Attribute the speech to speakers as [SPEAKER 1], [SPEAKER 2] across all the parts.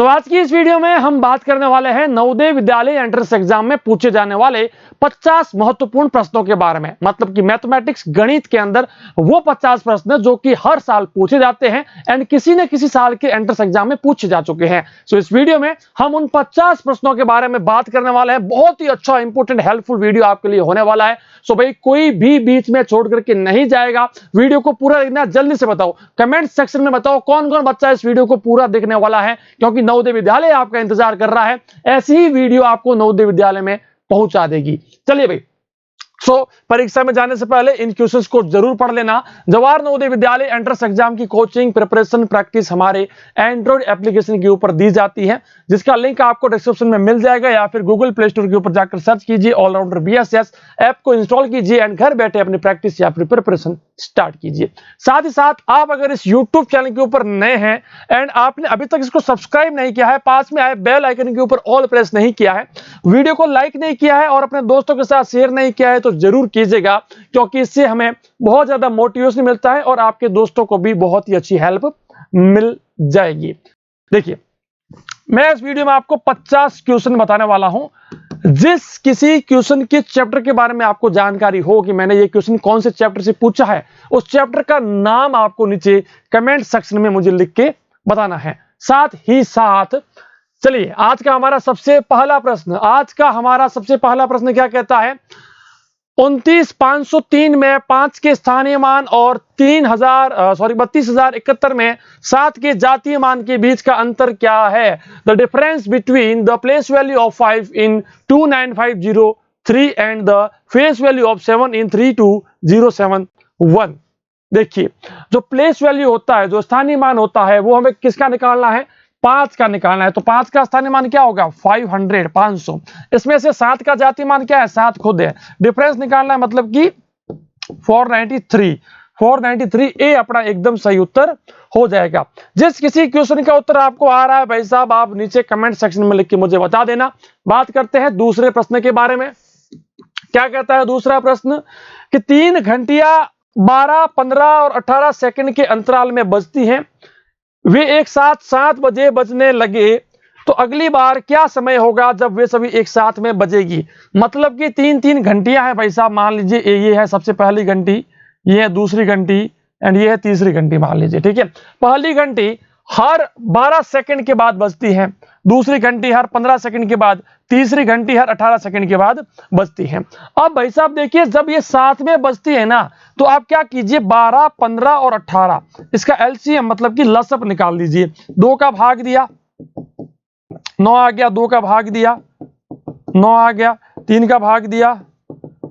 [SPEAKER 1] आज की इस वीडियो में हम बात करने वाले हैं नवोदय विद्यालय एंट्रेंस एग्जाम में पूछे जाने वाले 50 महत्वपूर्ण प्रश्नों के बारे में। मतलब कि मैथमेटिक्स गणित के अंदर वो 50 प्रश्न जो कि हर साल पूछे जाते हैं एंड किसी न किसी साल के एंट्रेंस एग्जाम में पूछे जा चुके हैं। इस वीडियो में हम उन 50 प्रश्नों के बारे में बात करने वाले हैं। बहुत ही अच्छा इंपोर्टेंट हेल्पफुल वीडियो आपके लिए होने वाला है। भाई कोई भी बीच में छोड़ करके नहीं जाएगा, वीडियो को पूरा देखना। जल्दी से बताओ, कमेंट सेक्शन में बताओ कौन कौन बच्चा इस वीडियो को पूरा देखने वाला है, क्योंकि नवोदय विद्यालय आपका इंतजार कर रहा है। ऐसी ही वीडियो आपको नवोदय विद्यालय में पहुंचा देगी। चलिए भाई, परीक्षा में जाने से पहले इन क्वेश्चंस को जरूर पढ़ लेना। जवाहर नवोदय विद्यालय एंट्रेंस एग्जाम की कोचिंग प्रिपरेशन प्रैक्टिस हमारे एंड्रॉइड एप्लीकेशन के ऊपर दी जाती है, जिसका लिंक आपको डिस्क्रिप्शन में मिल जाएगा, या फिर गूगल प्ले स्टोर के ऊपर जाकर सर्च कीजिए ऑलराउंडर बीएसएस ऐप को इंस्टॉल कीजिए एंड घर बैठे अपनी प्रैक्टिस या फिर प्रिपरेशन स्टार्ट कीजिए। साथ ही साथ आप अगर इस यूट्यूब चैनल के ऊपर नए हैं एंड आपने अभी तक इसको सब्सक्राइब नहीं किया है, पास में आए बेल आइकन के ऊपर ऑल प्रेस नहीं किया है, वीडियो को लाइक नहीं किया है और अपने दोस्तों के साथ शेयर नहीं किया है, तो जरूर कीजिएगा, क्योंकि इससे हमें बहुत ज्यादा मोटिवेशन मिलता है और आपके दोस्तों को भी बहुत ही अच्छी हेल्प मिल जाएगी। देखिए, मैं इस वीडियो में आपको 50 क्वेश्चन बताने वाला हूं। जिस किसी क्वेश्चन के चैप्टर के बारे में आपको जानकारी हो कि मैंने ये क्वेश्चन कौन से चैप्टर से पूछा है, उस चैप्टर का नाम आपको नीचे कमेंट सेक्शन में मुझे लिख के बताना है। साथ ही साथ चलिए, आज का हमारा सबसे पहला प्रश्न क्या कहता है? 29,503 में 5 के स्थानीय मान और 32,071 में 7 के जातीय मान के बीच का अंतर क्या है? The difference between the place value of 5 in 29503 and the face value of 7 इन 32071। देखिए, जो प्लेस वैल्यू होता है, जो स्थानीय मान होता है, वो हमें किसका निकालना है? 5 का निकालना है। तो 5 का स्थानीय मान क्या होगा? 500। इसमें से 7 का जातीय मान क्या है? 7 खुद है। डिफरेंस निकालना है, मतलब कि 493 ए अपना एकदम सही उत्तर हो जाएगा। जिस किसी क्वेश्चन का उत्तर आपको आ रहा है भाई साहब, आप नीचे कमेंट सेक्शन में लिख के मुझे बता देना। बात करते हैं दूसरे प्रश्न के बारे में। क्या कहता है दूसरा प्रश्न? कि 3 घंटियां 12, 15 और 18 सेकंड के अंतराल में बजती हैं। वे एक साथ 7 बजे बजने लगे तो अगली बार क्या समय होगा जब वे सभी एक साथ में बजेगी? मतलब कि 3 घंटियां हैं भाई साहब। मान लीजिए ये है सबसे पहली घंटी, ये है दूसरी घंटी एंड ये है तीसरी घंटी मान लीजिए, ठीक है। पहली घंटी हर 12 सेकंड के बाद बजती है, दूसरी घंटी हर 15 सेकंड के बाद, तीसरी घंटी हर 18 सेकंड के बाद बजती है। अब भाई साहब देखिए, जब ये साथ में बजती है ना, तो आप क्या कीजिए, 12, 15 और 18 इसका एलसीएम मतलब कि लसअप निकाल लीजिए। 2 का भाग दिया 9 आ गया, 2 का भाग दिया 9 आ गया, 3 का भाग दिया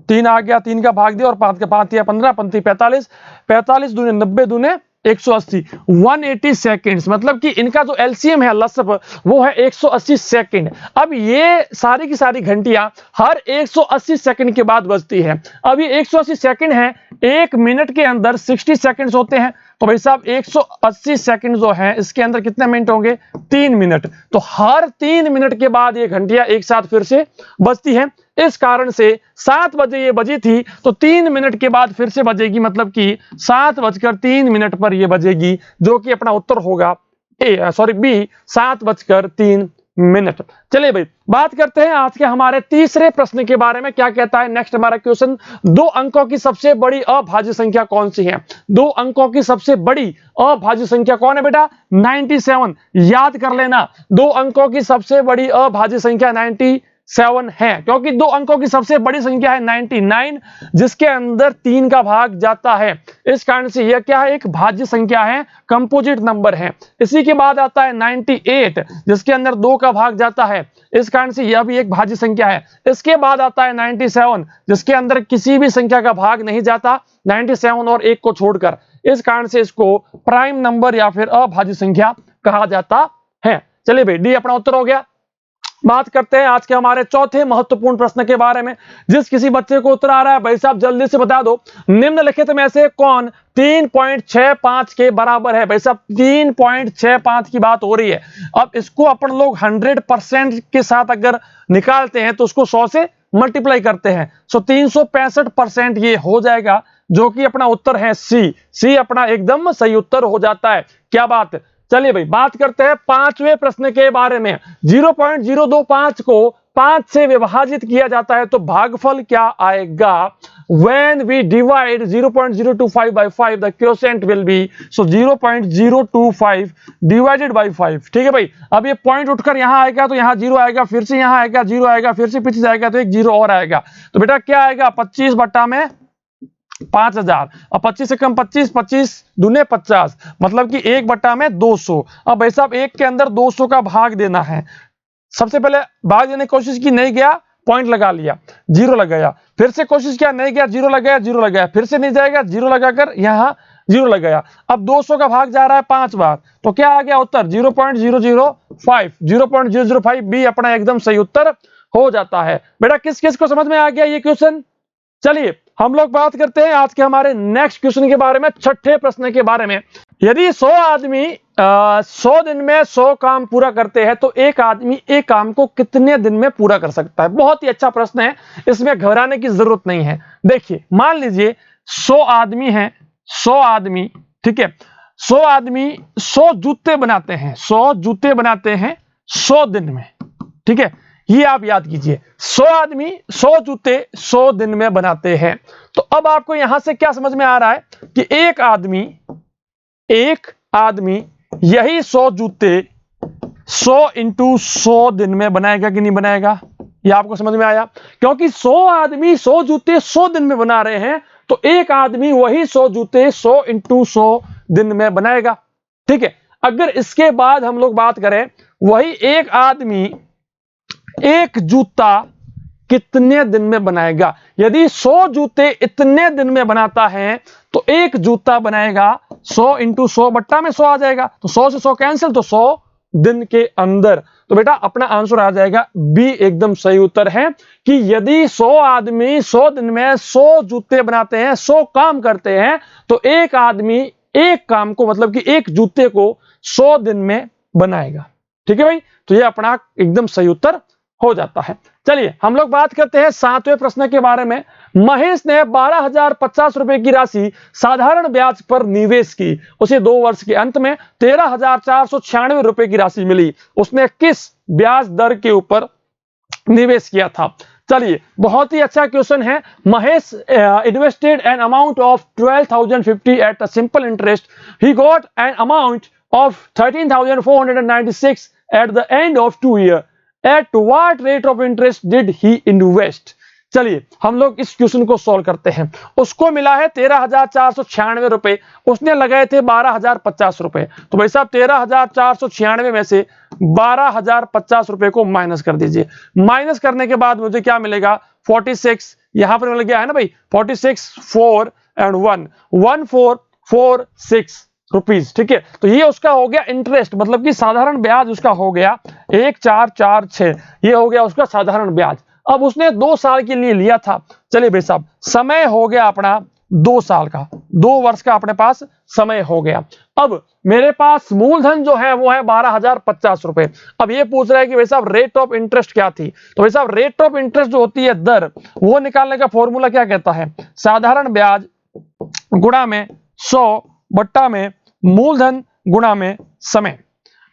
[SPEAKER 1] 3 आ गया, 3 का भाग दिया और 5 का 5 या 15, 45, 45 दूने 90 दूने 180, 180 सेकंड्स। मतलब कि इनका जो एलसीएम है लसअप, वो है 180 सेकंड। अब ये सारी की सारी घंटियां हर 180 सेकंड के बाद बजती है। अब ये 180 सेकंड है, 1 मिनट के अंदर 60 सेकंड्स होते हैं। तो भाई साहब 180 सेकंड जो है, इसके अंदर कितने मिनट होंगे? 3 मिनट। तो हर 3 मिनट के बाद ये घंटियां एक साथ फिर से बजती हैं। इस कारण से 7 बजे ये बजी थी, तो 3 मिनट के बाद फिर से बजेगी, मतलब कि 7:03 पर ये बजेगी, जो कि अपना उत्तर होगा बी, 7:03। चलिए भाई, बात करते हैं आज के हमारे तीसरे प्रश्न के बारे में। क्या कहता है नेक्स्ट हमारा क्वेश्चन? 2 अंकों की सबसे बड़ी अभाज्य संख्या कौन सी है? 2 अंकों की सबसे बड़ी अभाज्य संख्या कौन है बेटा? 97। याद कर लेना, 2 अंकों की सबसे बड़ी अभाज्य संख्या 97 है, क्योंकि 2 अंकों की सबसे बड़ी संख्या है 99, जिसके अंदर 3 का भाग जाता है। इस कारण से यह क्या है? एक भाज्य संख्या है, कंपोजिट नंबर है। इसी के बाद आता है 98, जिसके अंदर 2 का भाग जाता है। इस कारण से यह भी एक भाज्य संख्या है। इसके बाद आता है 97, जिसके अंदर किसी भी संख्या का भाग नहीं जाता, 97 और 1 को छोड़कर। इस कारण से इसको प्राइम नंबर या फिर अभाज्य संख्या कहा जाता है। चलिए भाई, डी अपना उत्तर हो गया। बात करते हैं आज के हमारे चौथे महत्वपूर्ण प्रश्न के बारे में। जिस किसी बच्चे को उत्तर आ रहा है भाई साहब, जल्दी से बता दो, निम्नलिखित में से कौन 3.65 के बराबर है? भाई साहब 3.65 की बात हो रही है। अब इसको अपन लोग 100% के साथ अगर निकालते हैं तो उसको 100 से मल्टीप्लाई करते हैं, 365% ये हो जाएगा, जो कि अपना उत्तर है सी। सी अपना एकदम सही उत्तर हो जाता है। क्या बात? चलिए भाई बात करते हैं पांचवें प्रश्न के बारे में। 0.025 को 5 से विभाजित किया जाता है तो भागफल क्या आएगा? When we divide 0.025 by 5, the quotient will be so 0.025 divided by 5। ठीक है भाई, अब ये पॉइंट उठकर यहाँ आएगा तो यहाँ 0 आएगा, फिर से यहाँ आएगा 0 आएगा, फिर से पीछे जाएगा तो एक 0 और आएगा। तो बेटा क्या आएगा? 25 बट्टा में 5000। अब 25 से कम 25, 25 दूने 50, मतलब कि 1 बट्टा में 200। अब भाई साहब 1 के अंदर 200 का भाग देना है। सबसे पहले भाग देने की कोशिश की, नहीं गया, पॉइंट लगा लिया, 0 लगाया, फिर से कोशिश किया, नहीं गया, 0 लगाया, 0 लगाया, फिर से नहीं जाएगा, 0 लगाकर यहाँ 0 लगाया। अब 200 का भाग जा रहा है 5 बार, तो क्या आ गया उत्तर? 0.005। 0.005 बी अपना एकदम सही उत्तर हो जाता है। बेटा किस किस को समझ में आ गया ये क्वेश्चन? चलिए हम लोग बात करते हैं आज के हमारे नेक्स्ट क्वेश्चन के बारे में, छठे प्रश्न के बारे में। यदि 100 आदमी 100 दिन में 100 काम पूरा करते हैं तो एक आदमी एक काम को कितने दिन में पूरा कर सकता है? बहुत ही अच्छा प्रश्न है, इसमें घबराने की जरूरत नहीं है। देखिए मान लीजिए 100 आदमी हैं, 100 आदमी, ठीक है, 100 आदमी 100 जूते बनाते हैं, 100 जूते बनाते हैं 100 दिन में, ठीक है, ये आप याद कीजिए। 100 आदमी 100 जूते 100 दिन में बनाते हैं। तो अब आपको यहां से क्या समझ में आ रहा है कि एक आदमी यही 100 जूते 100 इंटू 100 दिन में बनाएगा कि नहीं बनाएगा? ये आपको समझ में आया? क्योंकि 100 आदमी 100 जूते 100 दिन में बना रहे हैं, तो एक आदमी वही 100 जूते 100 इंटू 100 दिन में बनाएगा। ठीक है, अगर इसके बाद हम लोग बात करें, वही एक आदमी एक जूता कितने दिन में बनाएगा? यदि 100 जूते इतने दिन में बनाता है तो एक जूता बनाएगा 100 इंटू 100 बट्टा में 100 आ जाएगा, तो 100 से 100 कैंसिल, तो 100 दिन के अंदर। तो बेटा अपना आंसर आ जाएगा बी, एकदम सही उत्तर है कि यदि 100 आदमी 100 दिन में 100 जूते बनाते हैं, 100 काम करते हैं, तो एक आदमी एक काम को, मतलब कि एक जूते को 100 दिन में बनाएगा। ठीक है भाई, तो ये अपना एकदम सही उत्तर हो जाता है। चलिए हम लोग बात करते हैं 7वें प्रश्न के बारे में। महेश ने 12,050 रुपए की राशि साधारण ब्याज पर निवेश की, उसे 2 वर्ष के अंत में 13,496 रुपए की राशि मिली। उसने किस ब्याज दर के ऊपर निवेश किया था? चलिए बहुत ही अच्छा क्वेश्चन है। Mahesh invested an amount of 12,050 at a simple interest. He got an amount of 13,496 at the end of 2 year. At what rate of interest did he invest? चलिए हम लोग इस क्वेश्चन को सॉल्व करते हैं। उसको मिला है 13,496 रुपए, उसने लगाए थे 12,050 रुपए। तो भाई साहब 13,496 में से 12,050 रुपए को माइनस कर दीजिए। माइनस करने के बाद मुझे क्या मिलेगा? 46, यहां पर मिल गया है ना भाई, 46 4 एंड 1 1446 रुपीज। ठीक है, तो ये उसका हो गया इंटरेस्ट, मतलब कि साधारण ब्याज उसका हो गया 1446, ये हो गया उसका साधारण ब्याज। अब उसने 2 साल के लिए लिया था। चलिए भाई साहब समय हो गया अपना 2 साल का, 2 वर्ष का अपने पास समय हो गया। अब मेरे पास मूलधन जो है वो है 12,050 रुपए। अब ये पूछ रहा है कि भाई साहब रेट ऑफ इंटरेस्ट क्या थी? तो भाई साहब रेट ऑफ इंटरेस्ट जो होती है दर, वो निकालने का फॉर्मूला क्या कहता है? साधारण ब्याज गुणा में 100 बट्टा में मूलधन गुणा में समय,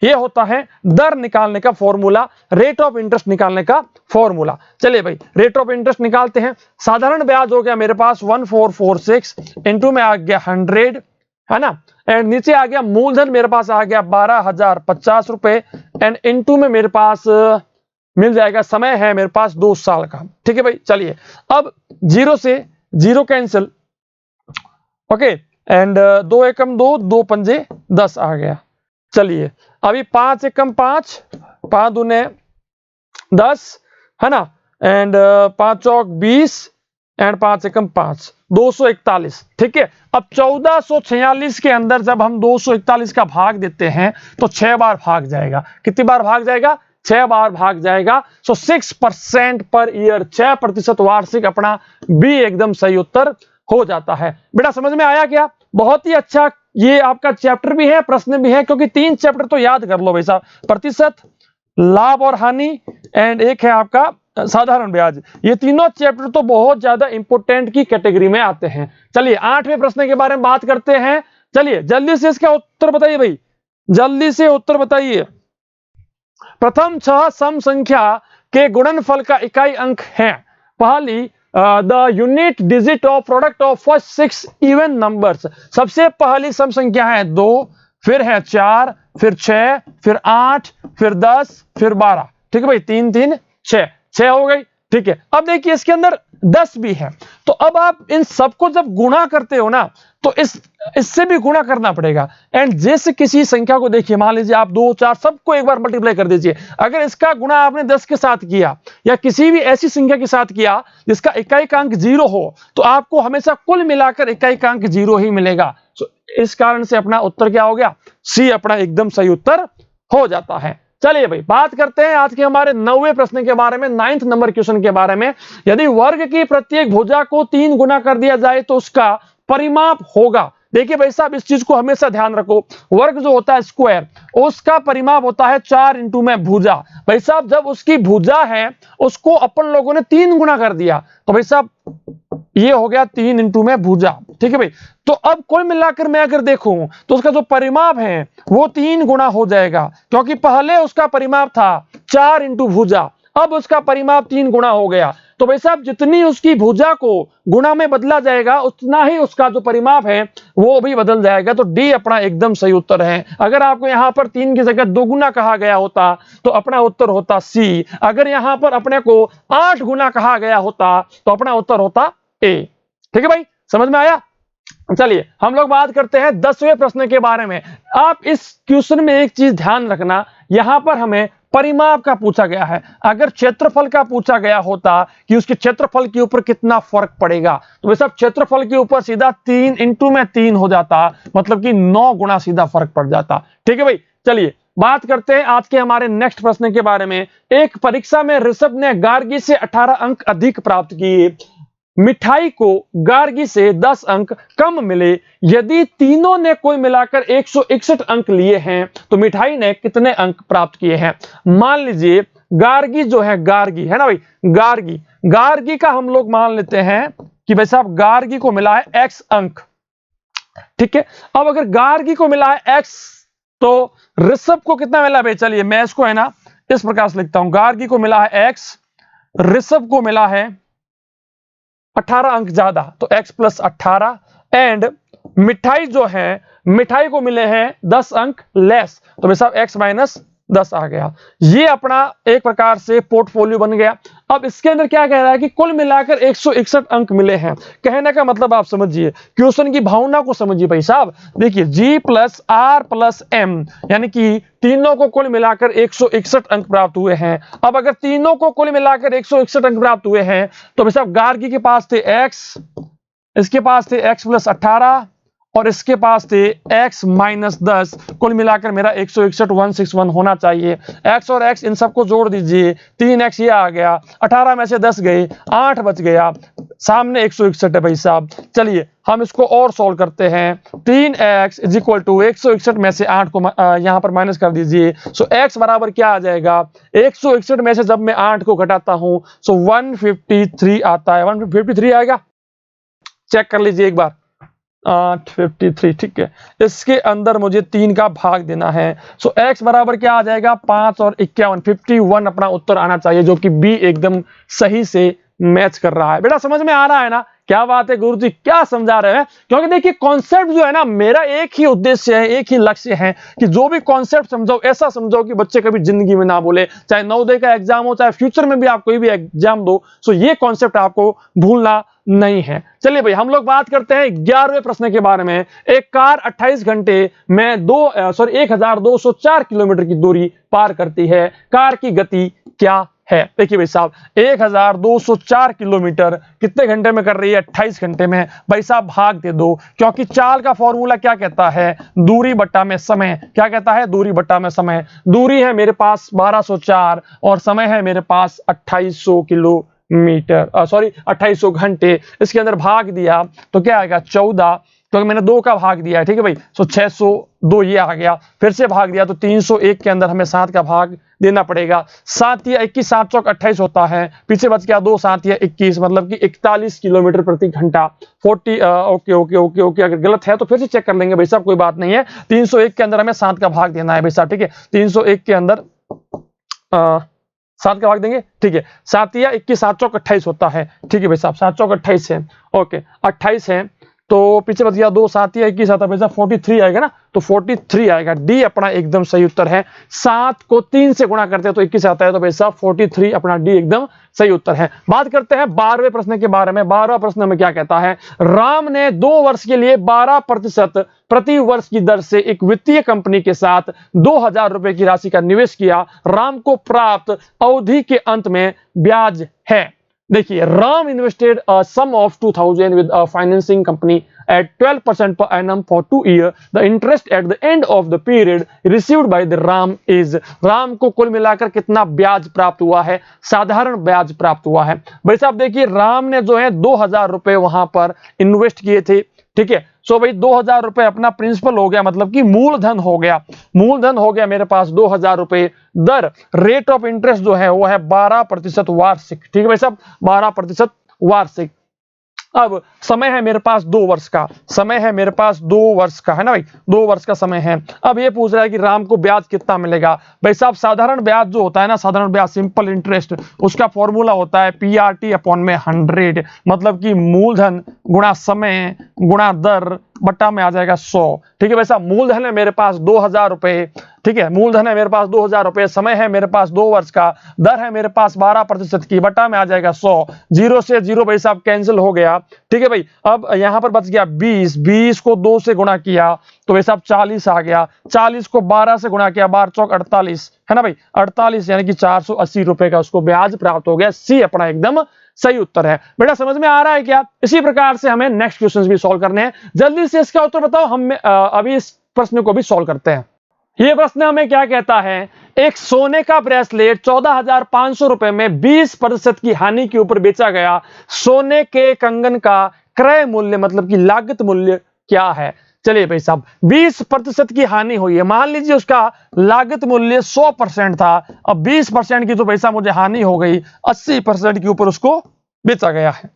[SPEAKER 1] ये होता है दर निकालने का फॉर्मूला, रेट ऑफ इंटरेस्ट निकालने का फॉर्मूला। चलिए भाई रेट ऑफ इंटरेस्ट निकालते हैं। साधारण ब्याज हो गया मेरे पास 1446, इंटू में आ गया 100, है ना, एंड नीचे आ गया मूलधन मेरे पास आ गया 12,050 रुपए, एंड इंटू में मेरे पास मिल जाएगा समय है मेरे पास 2 साल का। ठीक है भाई, चलिए अब 0 से 0 कैंसिल, ओके, एंड 2 एकम 2, 2 पंजे 10 आ गया। चलिए अभी 5 एकम 5, 5 दूने 10, है ना, एंड 5 चौक 20 एंड 5 एकम 5, 241। ठीक है, अब 1446 के अंदर जब हम 241 का भाग देते हैं तो 6 बार भाग जाएगा। कितनी बार भाग जाएगा? 6 बार भाग जाएगा। सो 6% पर ईयर, 6% वार्षिक, अपना बी एकदम सही उत्तर हो जाता है। बेटा समझ में आया क्या? बहुत ही अच्छा ये आपका चैप्टर भी है, प्रश्न भी है, क्योंकि 3 चैप्टर तो याद कर लो भाई साहब, प्रतिशत, लाभ और हानि, एंड एक है आपका साधारण ब्याज। ये तीनों चैप्टर तो बहुत ज्यादा इंपोर्टेंट की कैटेगरी में आते हैं। चलिए 8वें प्रश्न के बारे में बात करते हैं। चलिए जल्दी से इसका उत्तर बताइए भाई। जल्दी से उत्तर बताइए। प्रथम 6 सम संख्या के गुणनफल का इकाई अंक है। पहली the unit digit of product of first 6 even numbers. सबसे पहली सम संख्या है 2, फिर है 4, फिर 6, फिर 8, फिर 10, फिर 12। ठीक है भाई, 3 3 6 हो गई। ठीक है, अब देखिए इसके अंदर 10 भी है, तो अब आप इन सबको जब गुणा करते हो ना, तो इससे भी गुणा करना पड़ेगा। एंड जैसे किसी संख्या को देखिए, मान लीजिए आप 2 4 सबको एक बार मल्टीप्लाई कर दीजिए। अगर इसका गुणा आपने 10 के साथ किया या किसी भी ऐसी संख्या के साथ किया जिसका इकाई का अंक 0 हो, तो आपको हमेशा कुल मिलाकर इकाई का अंक 0 ही मिलेगा। तो इस कारण से अपना उत्तर क्या हो गया? सी अपना एकदम सही उत्तर हो जाता है। चलिए भाई, बात करते हैं आज के हमारे 9वें प्रश्न के बारे में, 9th नंबर क्वेश्चन के बारे में। यदि वर्ग की प्रत्येक भुजा को 3 गुना कर दिया जाए तो उसका परिमाप होगा। देखिए भाई साहब, इस चीज को हमेशा ध्यान रखो, वर्ग जो होता है स्क्वायर, उसका परिमाप होता है 4 इंटू में भुजा। भाई साहब, जब उसकी भुजा है उसको अपन लोगों ने 3 गुना कर दिया, तो भाई साहब ये हो गया 3 इंटू में भुजा। ठीक है भाई, तो अब कुल मिलाकर मैं अगर देखूं तो उसका जो परिमाप है वो 3 गुना हो जाएगा, क्योंकि पहले उसका परिमाप था 4 इंटू भुजा, अब उसका परिमाप 3 गुना हो गया। तो भाई साहब, जितनी उसकी भुजा को गुना में बदला जाएगा उतना ही उसका जो परिमाप है वो भी बदल जाएगा। तो डी अपना एकदम सही उत्तर है। अगर आपको यहां पर 3 की जगह 2 गुना कहा गया होता तो अपना उत्तर होता सी। अगर यहां पर अपने को 8 गुना कहा गया होता तो अपना उत्तर होता ए। ठीक है भाई, समझ में आया? चलिए हम लोग बात करते हैं 10वें प्रश्न के बारे में। आप इस क्वेश्चन में एक चीज ध्यान रखना, यहां पर हमें परिमाप का पूछा गया है। अगर क्षेत्रफल का पूछा गया होता कि उसके क्षेत्रफल के ऊपर कितना फर्क पड़ेगा, तो वैसे क्षेत्रफल के ऊपर सीधा 3 इंटू में 3 हो जाता, मतलब कि 9 गुना सीधा फर्क पड़ जाता। ठीक है भाई, चलिए बात करते हैं आज के हमारे नेक्स्ट प्रश्न के बारे में। एक परीक्षा में ऋषभ ने गार्गी से 18 अंक अधिक प्राप्त किए, मिठाई को गार्गी से 10 अंक कम मिले। यदि तीनों ने कोई मिलाकर 161 अंक लिए हैं तो मिठाई ने कितने अंक प्राप्त किए हैं? मान लीजिए गार्गी जो है, गार्गी है ना भाई, गार्गी का हम लोग मान लेते हैं कि भाई साहब गार्गी को मिला है x अंक। ठीक है, अब अगर गार्गी को मिला है x तो ऋषभ को कितना मिला भाई? चलिए मैं इसको है ना इस प्रकार से लिखता हूं, गार्गी को मिला है x, ऋषभ को मिला है 18 अंक ज्यादा, तो x प्लस 18, एंड मिठाई जो है, मिठाई को मिले हैं 10 अंक लेस, तो भाई साहब x माइनस 10 आ गया। ये अपना एक प्रकार से पोर्टफोलियो बन गया। अब इसके अंदर क्या कह रहा है कि कुल मिलाकर 161 अंक मिले हैं। कहने का मतलब आप समझिए, क्वेश्चन की भावना को समझिए भाई साहब। देखिए G plus R plus M, यानी कि तीनों को कुल मिलाकर 161 अंक प्राप्त हुए हैं। अब अगर तीनों को कुल मिलाकर 161 अंक प्राप्त हुए हैं तो भाई साहब गार्गी के पास थे x, इसके पास थे x प्लस 18 और इसके पास थे x माइनस 10। कुल मिलाकर मेरा 161 161 होना चाहिए। x और x इन सबको जोड़ दीजिए, 3x ये आ गया, 18 में से 10 गए, 8 बच गया, सामने 161 है भाई साहब। चलिए हम इसको और सॉल्व करते हैं। 3x इज इक्वल टू 161 में से 8 को यहां पर माइनस कर दीजिए। सो x बराबर क्या आ जाएगा? 161 में से जब मैं 8 को घटाता हूं सो 153 आता है। 153 आएगा, चेक कर लीजिए एक बार। 853, ठीक है। इसके अंदर मुझे 3 का भाग देना है। सो x बराबर क्या आ जाएगा? 5 और 51, 51 अपना उत्तर आना चाहिए, जो कि बी एकदम सही से मैच कर रहा है। बेटा समझ में आ रहा है ना? क्या बात है गुरुजी, क्या समझा रहे हैं? क्योंकि देखिए कॉन्सेप्ट जो है ना, मेरा एक ही उद्देश्य है, एक ही लक्ष्य है कि जो भी कॉन्सेप्ट समझाओ ऐसा समझाओ कि बच्चे कभी जिंदगी में ना बोले, चाहे नवोदय का एग्जाम हो, चाहे फ्यूचर में भी आप कोई भी एग्जाम दो, सो ये कॉन्सेप्ट आपको भूलना नहीं है। चलिए भाई हम लोग बात करते हैं 11वें प्रश्न के बारे में। एक कार 28 घंटे में 1204 किलोमीटर की दूरी पार करती है, कार की गति क्या है? देखिए भाई साहब 1204 किलोमीटर कितने घंटे में कर रही है? 28 घंटे में। भाई साहब भाग दे दो, क्योंकि चाल का फॉर्मूला क्या कहता है? दूरी बट्टा में समय। क्या कहता है? दूरी बट्टा में समय। दूरी है मेरे पास 1204 और समय है मेरे पास 2800 किलोमीटर, 2800 घंटे। इसके अंदर भाग दिया तो क्या आएगा? 14, क्योंकि मैंने 2 का भाग दिया है। ठीक है भाई, सो 602 ये आ गया। फिर से भाग दिया तो 301 के अंदर हमें 7 का भाग देना पड़ेगा। 7 या 21, 7 चौक 28 होता है, पीछे बच गया 2, 7 या 21, मतलब कि 41 किलोमीटर प्रति घंटा। 40 ओके ओके ओके ओके, अगर गलत है तो फिर से चेक कर लेंगे भाई साहब, कोई बात नहीं है। 301 के अंदर हमें 7 का भाग देना है भाई साहब, ठीक है। 301 के अंदर 7 का भाग देंगे, ठीक है। 7 या 21, 7 चौक 28 होता है, ठीक है भाई साहब। 7 चौक 28 है, ओके 28 है, तो पीछे बच गया 2, 7 या 21 आता है भाई साहब, 43 आएगा ना, तो 43 आएगा। डी अपना एकदम सही उत्तर है। 7 को 3 से गुणा करते हैं तो 21 आता है, तो भाई साहब 43 अपना डी एकदम सही उत्तर है। बात करते हैं 12वें प्रश्न के बारे में। 12वां प्रश्न में क्या कहता है, राम ने 2 वर्ष के लिए 12% प्रति वर्ष की दर से एक वित्तीय कंपनी के साथ 2000 रुपए की राशि का निवेश किया। राम को प्राप्त अवधि के अंत में ब्याज है। देखिए, Ram invested a sum of 2000 with a financing company at 12% per annum for 2 years. The interest at the end of the period received by the Ram is, Ram को कुल मिलाकर कितना ब्याज प्राप्त हुआ है? साधारण ब्याज प्राप्त हुआ है। भाई साहब देखिए, राम ने जो है 2000 रुपए वहां पर इन्वेस्ट किए थे, ठीक है। सो भाई 2000 रुपए अपना प्रिंसिपल हो गया, मतलब कि मूलधन हो गया, मूलधन हो गया मेरे पास 2000 रुपए। दर, रेट ऑफ इंटरेस्ट जो है वो है 12% वार्षिक, ठीक है भाई साहब, 12% वार्षिक। अब समय है मेरे पास 2 वर्ष का, समय है मेरे पास 2 वर्ष का, है ना भाई, 2 वर्ष का समय है। अब ये पूछ रहा है कि राम को ब्याज कितना मिलेगा। भाई साहब साधारण ब्याज जो होता है ना, साधारण ब्याज सिंपल इंटरेस्ट, उसका फॉर्मूला होता है PRT अपॉन में 100, मतलब कि मूलधन गुणा समय गुणा दर बट्टा में आ जाएगा 100, ठीक है भाई साहब। मूलधन है मेरे पास 2000 रुपए, ठीक है, मूलधन है मेरे पास 2000 रुपए, समय है मेरे पास 2 वर्ष का, दर है मेरे पास 12% की, बटा में आ जाएगा 100। 0 से 0 भाई साहब कैंसिल हो गया, ठीक है भाई। अब यहां पर बच गया 20, 20 को 2 से गुणा किया तो भाई साहब 40 आ गया। 40 को 12 से गुणा किया, 12 चौक 48, है ना भाई, 48 यानी कि 480 रुपए का उसको ब्याज प्राप्त हो गया। सी अपना एकदम सही उत्तर है। बेटा समझ में आ रहा है क्या? इसी प्रकार से हमें नेक्स्ट क्वेश्चन भी सॉल्व करने हैं। जल्दी से इसका उत्तर बताओ। हम अभी इस प्रश्न को भी सॉल्व करते हैं। ये प्रश्न हमें क्या कहता है, एक सोने का ब्रेसलेट 14,500 रुपए में 20% की हानि के ऊपर बेचा गया। सोने के कंगन का क्रय मूल्य मतलब कि लागत मूल्य क्या है? चलिए भाई साहब, 20% की हानि हुई है। मान लीजिए उसका लागत मूल्य 100% था, अब 20% की तो भाई साहब मुझे हानि हो गई, 80% के ऊपर उसको बेचा गया है,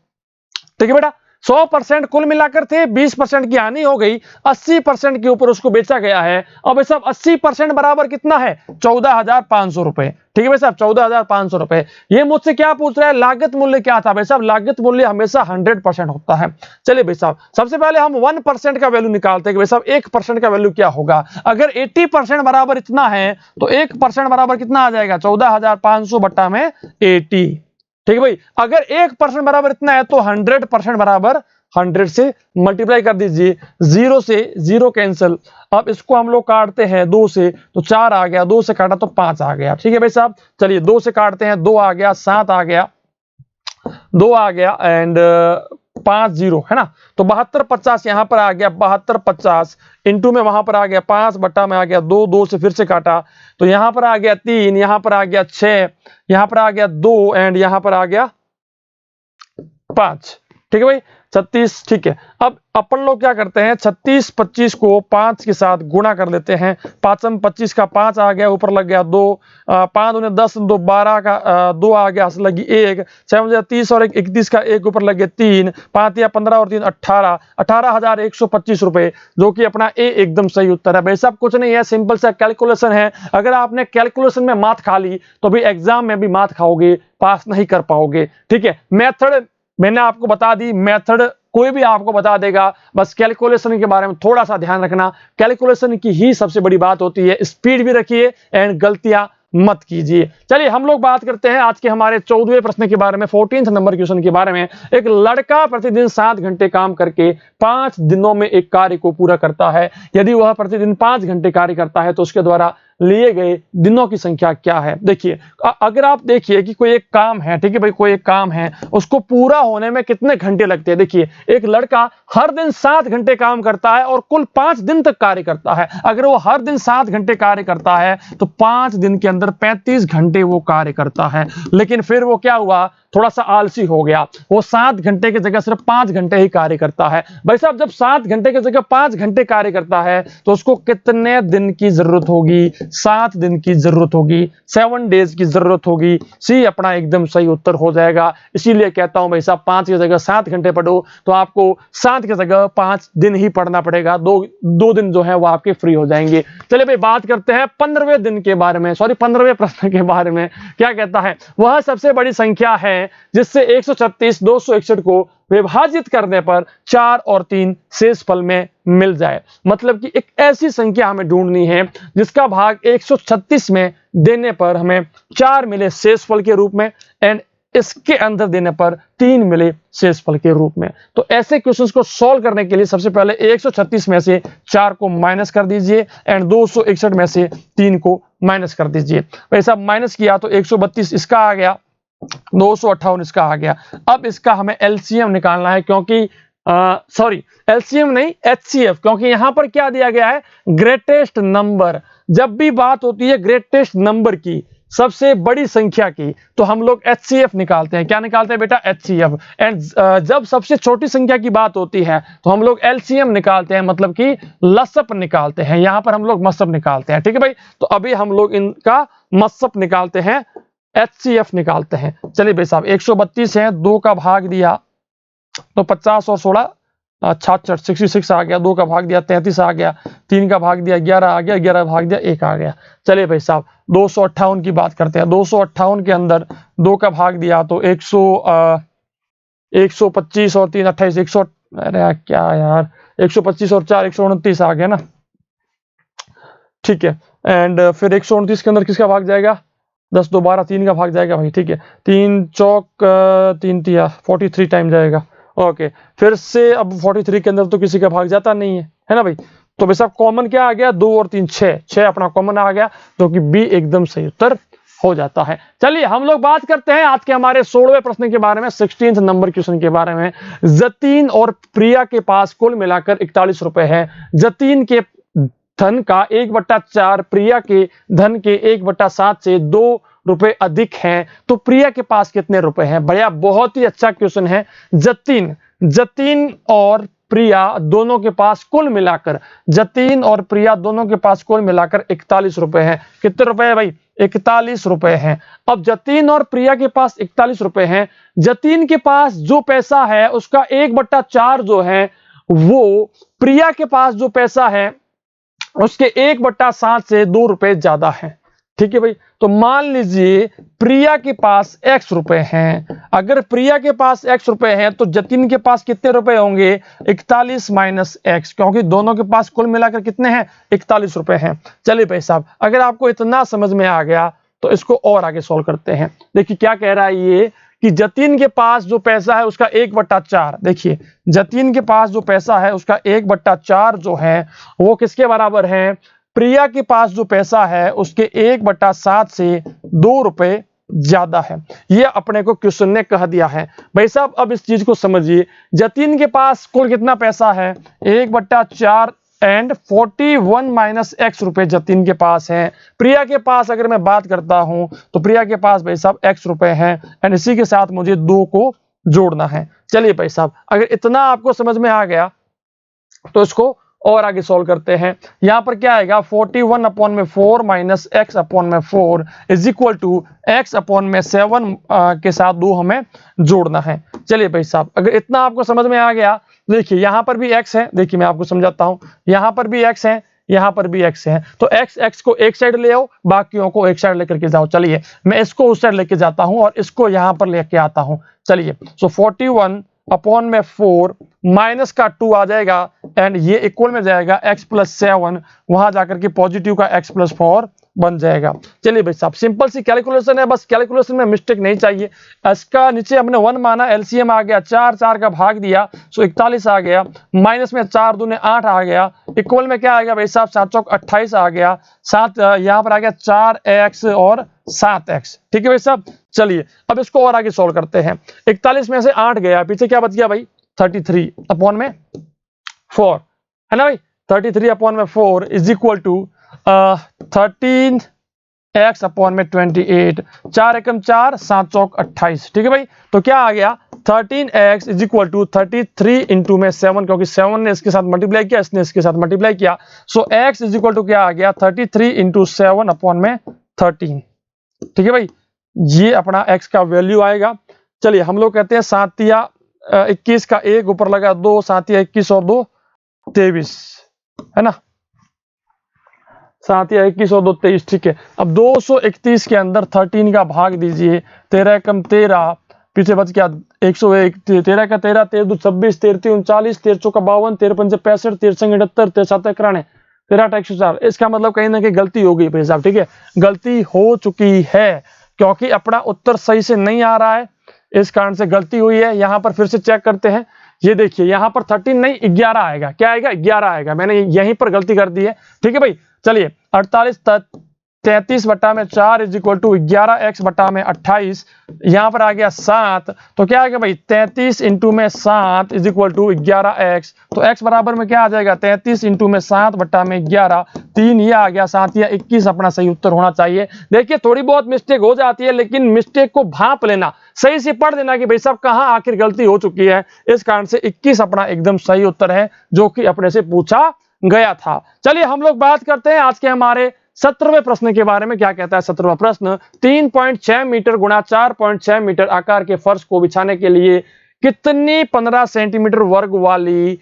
[SPEAKER 1] ठीक है बेटा। 100% कुल मिलाकर थे, 20% की हानि हो गई, 80% के ऊपर उसको बेचा गया है। अब भाई साहब 80% बराबर कितना है? 14,500 रुपए, ठीक है भाई साहब, 14,500 रुपए। ये मुझसे क्या पूछ रहा है, लागत मूल्य क्या था? भाई साहब लागत मूल्य हमेशा 100% होता है। चलिए भाई साहब, सबसे पहले हम 1% का वैल्यू निकालते हैं कि भाई साहब 1% का वैल्यू क्या होगा। अगर 80% बराबर इतना है तो 1% बराबर कितना आ जाएगा? 14,500 बट्टा में 80, ठीक है भाई। अगर 1% बराबर इतना है तो 100% बराबर 100 से मल्टीप्लाई कर दीजिए, 0 से 0 कैंसिल। अब इसको हम लोग काटते हैं 2 से तो 4 आ गया, 2 से काटा तो 5 आ गया, ठीक है भाई साहब। चलिए 2 से काटते हैं, 2 आ गया, 7 आ गया, 2 आ गया एंड 5 0, है ना। तो 7250 यहां पर आ गया, 7250 इंटू में वहां पर आ गया 5 बट्टा में आ गया 2, 2 से फिर से काटा तो यहां पर आ गया 3, यहां पर आ गया 6, यहां पर आ गया 2 एंड यहां पर आ गया 5, ठीक है भाई, 36, ठीक है। अब अपन लोग क्या करते हैं, 36 25 को 5 के साथ गुणा कर लेते हैं। 5 25 का 5 आ गया, ऊपर लग गया 2, 5 दूने 10, 2 12 का 2 आ गया, लगी 1, 6 30 और 31 का 1 ऊपर लग गया 3, 5 या 15 और 3 18, 18,125 रुपए, जो कि अपना ए एकदम सही उत्तर है। भाई साहब कुछ नहीं है, सिंपल सा कैलकुलेशन है। अगर आपने कैलकुलेशन में मात खा ली तो भी एग्जाम में भी मात खाओगे, पास नहीं कर पाओगे, ठीक है। मेथड मैंने आपको बता दी, मेथड कोई भी आपको बता देगा, बस कैलकुलेशन के बारे में थोड़ा सा ध्यान रखना। कैलकुलेशन की ही सबसे बड़ी बात होती है, स्पीड भी रखिए एंड गलतियां मत कीजिए। चलिए हम लोग बात करते हैं आज के हमारे 14वें प्रश्न के बारे में, 14th नंबर क्वेश्चन के बारे में। एक लड़का प्रतिदिन 7 घंटे काम करके 5 दिनों में एक कार्य को पूरा करता है। यदि वह प्रतिदिन 5 घंटे कार्य करता है तो उसके द्वारा लिए गए दिनों की संख्या क्या है? देखिए, अगर आप देखिए कि कोई एक काम है, ठीक है भाई, कोई एक काम है, उसको पूरा होने में कितने घंटे लगते हैं। देखिए, एक लड़का हर दिन 7 घंटे काम करता है और कुल 5 दिन तक कार्य करता है। अगर वो हर दिन 7 घंटे कार्य करता है तो 5 दिन के अंदर 35 घंटे वो कार्य करता है। लेकिन फिर वो क्या हुआ, थोड़ा सा आलसी हो गया, वो 7 घंटे की जगह सिर्फ 5 घंटे ही कार्य करता है। भाई साहब जब 7 घंटे की जगह 5 घंटे कार्य करता है तो उसको कितने दिन की जरूरत होगी? 7 दिन की जरूरत होगी, 7 डेज की जरूरत होगी। सी अपना एकदम सही उत्तर हो जाएगा। इसीलिए कहता हूं भाई साहब 5 की जगह 7 घंटे पढ़ो, तो आपको 7 की जगह 5 दिन ही पढ़ना पड़ेगा। दो दिन जो है वो आपके फ्री हो जाएंगे। चलिए भाई बात करते हैं 15वें दिन के बारे में, सॉरी 15वें प्रश्न के बारे में। क्या कहता है, वह सबसे बड़ी संख्या है जिससे 136 261 को विभाजित करने पर 4 और 3 शेषफल में मिल जाए। मतलब कि एक ऐसी संख्या हमें ढूंढनी है जिसका भाग 136 में देने पर हमें 4 मिले शेषफल के रूप में, एंड इसके अंदर देने पर 3 मिले शेषफल के रूप में। तो ऐसे क्वेश्चंस को सॉल्व करने के लिए सबसे पहले 136 में से 4 को माइनस कर दीजिए एंड 261 में से 3 को माइनस कर दीजिए। वैसा माइनस किया तो 132 इसका आ गया, 258 इसका आ गया। अब इसका हमें एलसीएम निकालना है, क्योंकि सॉरी एलसीएम नहीं एचसीएफ, क्योंकि यहां पर क्या दिया गया है, ग्रेटेस्ट नंबर। जब भी बात होती है ग्रेटेस्ट नंबर की, सबसे बड़ी संख्या की, तो हम लोग एचसीएफ निकालते हैं। क्या निकालते हैं बेटा, एचसीएफ। एंड जब सबसे छोटी संख्या की बात होती है तो हम लोग एलसीएम निकालते हैं, मतलब कि लसअप निकालते हैं। यहां पर हम लोग मसअप निकालते हैं, ठीक है भाई। तो अभी हम लोग इनका मसअप निकालते हैं, एचसीएफ निकालते हैं। चलिए भाई साहब 132 है, 2 का भाग दिया तो 50 और 16 66 66 आ गया, 2 का भाग दिया 33 आ गया, 3 का भाग दिया 11 आ गया, 11 भाग दिया 1 आ गया। चलिए भाई साहब 258 की बात करते हैं। 258 के अंदर 2 का भाग दिया तो 125 और 3 28 100, अरे क्या यार 125 और 4 129 आ गया ना, ठीक है। एंड फिर 129 के अंदर किसका भाग जाएगा, 10 2 12 3 का भाग जाएगा भाई, ठीक है। 3 चौक 3 तिया 43 टाइम जाएगा, ओके। फिर से अब 43 के अंदर तो किसी का भाग जाता नहीं है ना भाई। तो वैसा कॉमन क्या आ गया, 2 और 3 6 अपना कॉमन आ गया, जो कि बी एकदम सही उत्तर हो जाता है। चलिए हम लोग बात करते हैं आज के हमारे 16वें प्रश्न के बारे में, 16th नंबर क्वेश्चन के बारे में। जतीन और प्रिया के पास कुल मिलाकर 41 रुपए है। जतीन के धन का 1/4 प्रिया के धन के 1/7 से 2 रुपए अधिक हैं, तो प्रिया के पास कितने रुपए हैं। भैया बहुत ही अच्छा क्वेश्चन है। जतीन और प्रिया दोनों के पास कुल मिलाकर, जतीन और प्रिया दोनों के पास कुल मिलाकर 41 रुपए हैं। कितने रुपए है भाई, 41 रुपए हैं। अब जतीन और प्रिया के पास 41 रुपए हैं। जतीन के पास जो पैसा है उसका 1/4 जो है वो प्रिया के पास जो पैसा है उसके 1/7 से 2 रुपए ज्यादा है, ठीक है भाई। तो मान लीजिए प्रिया के पास x रुपए हैं। अगर प्रिया के पास x रुपए हैं तो जतीन के पास कितने रुपए होंगे, 41 माइनस x, क्योंकि दोनों के पास कुल मिलाकर कितने हैं, 41 रुपए हैं। चलिए भाई साहब अगर आपको इतना समझ में आ गया तो इसको और आगे सॉल्व करते हैं। देखिए क्या कह रहा है ये, कि जतीन के पास जो पैसा है उसका 1/4, देखिए जतीन के पास जो पैसा है उसका 1/4 जो है वो किसके बराबर है, प्रिया के पास जो पैसा है उसके 1/7 से 2 रुपए ज्यादा है। ये अपने को क्वेश्चन ने कह दिया है। भाई साहब अब इस चीज को समझिए, जतीन के पास कुल कितना पैसा है, 1/4 एंड 41 माइनस x रुपए जतीन के पास है। प्रिया के पास अगर मैं बात करता हूं तो प्रिया के पास भाई साहब x रुपए हैं, एंड इसी के साथ मुझे 2 को जोड़ना है। चलिए भाई साहब अगर इतना आपको समझ में आ गया तो इसको और आगे सॉल्व करते हैं। यहां पर क्या आएगा, 41/4 minus x/4 is equal to x/7 के साथ 2 हमें जोड़ना है। चलिए भाई साहब अगर इतना आपको समझ में आ गया, देखिए यहां पर भी x है, देखिए मैं आपको समझाता हूं, यहां पर भी x है, यहां पर भी x है, तो x को एक साइड ले आओ, बाकियों को एक साइड लेकर के जाओ। चलिए मैं इसको उस साइड लेके जाता हूं और इसको यहां पर लेके आता हूं। चलिए सो 41/4 माइनस का 2 आ जाएगा, एंड ये इक्वल में जाएगा x+7, वहां जाकर के पॉजिटिव का x+4 बन जाएगा। चलिए भाई साहब सिंपल सी कैलकुलेशन है, बस कैलकुलेशन में मिस्टेक नहीं चाहिए। इसका नीचे हमने 1 माना, एलसीएम आ गया 4 का भाग दिया सो 41 आ गया, माइनस में 4 दूने 8 आ गया, इक्वल में क्या आ गया भाई साहब 7 चौक 28 आ गया, 7 यहाँ पर आ गया 4x और 7x, ठीक है भाई साहब। चलिए अब इसको और आगे सोल्व करते हैं। 41 में से 8 गया, पीछे क्या बच गया भाई 33/4 है ना भाई, 33/4 is equal to 13 x upon में 28, 4 एकम 4, 7 चौक 28। ठीक है भाई, तो क्या आ गया 13x is equal to 33 into में 7, क्योंकि 7 ने इसके साथ मल्टीप्लाई किया, इसने इसके साथ मल्टीप्लाई किया। सो x इज इक्वल टू क्या आ गया 33 इंटू 7 अपॉन में 13। ठीक है भाई, ये अपना x का वैल्यू आएगा। चलिए हम लोग कहते हैं 7 या 21 का 1 ऊपर लगा 2, 7 या 21 और 2 23, है ना, 7 या 21 और 2 23। ठीक है, अब 231 के अंदर 13 का भाग दीजिए, 13 एकम 13, पीछे बच गया 101, 13 का 13, 13 2 26, 13 3 39, 13 चौका 52, 13 पंजे 65, 13 संग 78, 13 7 91, 13 104। इसका मतलब कहीं ना कहीं गलती हो गई भाई साहब। ठीक है, गलती हो चुकी है क्योंकि अपना उत्तर सही से नहीं आ रहा है, इस कारण से गलती हुई है। यहां पर फिर से चेक करते हैं, ये देखिए यहां पर 13 नहीं 11 आएगा। क्या आएगा 11 आएगा, मैंने यहीं पर गलती कर दी है। ठीक है भाई, चलिए 48 33 बट्टा में 4 इज इक्वल टू 11x बट्टा में 28, यहां पर आ गया 7, तो क्या आ गया भाई 33 इंटू में 7 इज इक्वल टू 11x। तो x बराबर में क्या आ जाएगा 33 इंटू में 7 बट्टा में 11, 3 ये आ गया, 7 या 21 अपना सही उत्तर होना चाहिए। देखिए थोड़ी बहुत मिस्टेक हो जाती है, लेकिन मिस्टेक को भांप लेना, सही से पढ़ देना कि भाई साहब कहां आखिर गलती हो चुकी है। इस कारण से 21 अपना एकदम सही उत्तर है जो कि अपने से पूछा गया था। चलिए हम लोग बात करते हैं आज के हमारे 17वें प्रश्न के बारे में। क्या कहता है 17वां प्रश्न, 3.6 मीटर गुणा 4.6 मीटर आकार के फर्श को बिछाने के लिए कितनी 15 सेंटीमीटर वर्ग वाली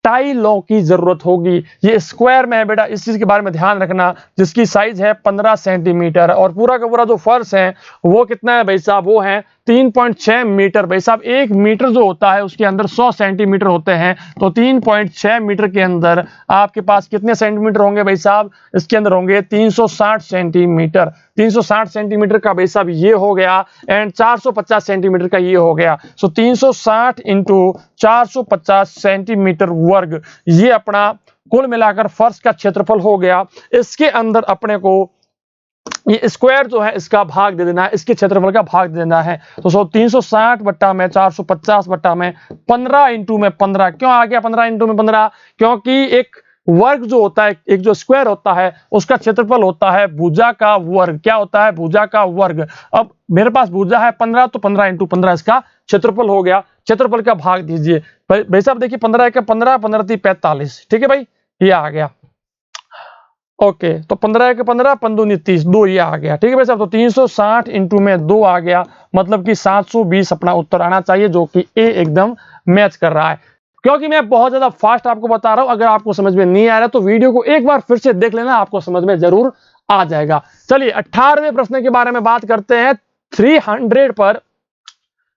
[SPEAKER 1] टाइलों की जरूरत होगी। ये स्क्वायर में है बेटा, इस चीज के बारे में ध्यान रखना, जिसकी साइज है 15 सेंटीमीटर और पूरा का पूरा जो फर्श है वो कितना है भाई साहब, वो है 3.6 मीटर। भाई साहब 1 मीटर जो होता है उसके अंदर 100 सेंटीमीटर होते हैं, तो 3.6 मीटर के अंदर आपके पास कितने सेंटीमीटर होंगे भाई साहब, इसके अंदर होंगे 360 सेंटीमीटर। 360 सेंटीमीटर का भाई साहब ये हो गया, एंड 450 सेंटीमीटर का ये हो गया। सो 360 इंटू 450 सेंटीमीटर वर्ग, ये अपना कुल मिलाकर फर्श का क्षेत्रफल हो गया। इसके अंदर अपने को ये स्क्वायर जो है इसका भाग दे देना है, इसके क्षेत्रफल का भाग दे देना है। तो 360 बट्टा में 450 बट्टा में 15 इंटू में 15। क्यों आ गया 15 इंटू में 15, क्योंकि एक वर्ग जो होता है, एक जो स्क्वायर होता है उसका क्षेत्रफल होता है भुजा का वर्ग। क्या होता है, भुजा का वर्ग। अब मेरे पास भुजा है 15, तो 15 इंटू 15 इसका क्षेत्रफल हो गया। क्षेत्रफल का भाग दीजिए भाई साहब, देखिए 15 का 15, 15 3 45। ठीक है भाई, ये आ गया। ओके, तो 15 के 15, 15 30, 2 ये आ गया। ठीक है भाई साहब, तो 360 इंटू में 2 आ गया, मतलब कि 720 अपना उत्तर आना चाहिए, जो कि ए एकदम मैच कर रहा है। क्योंकि मैं बहुत ज्यादा फास्ट आपको बता रहा हूं, अगर आपको समझ में नहीं आ रहा तो वीडियो को एक बार फिर से देख लेना, आपको समझ में जरूर आ जाएगा। चलिए 18वें प्रश्न के बारे में बात करते हैं। 300 पर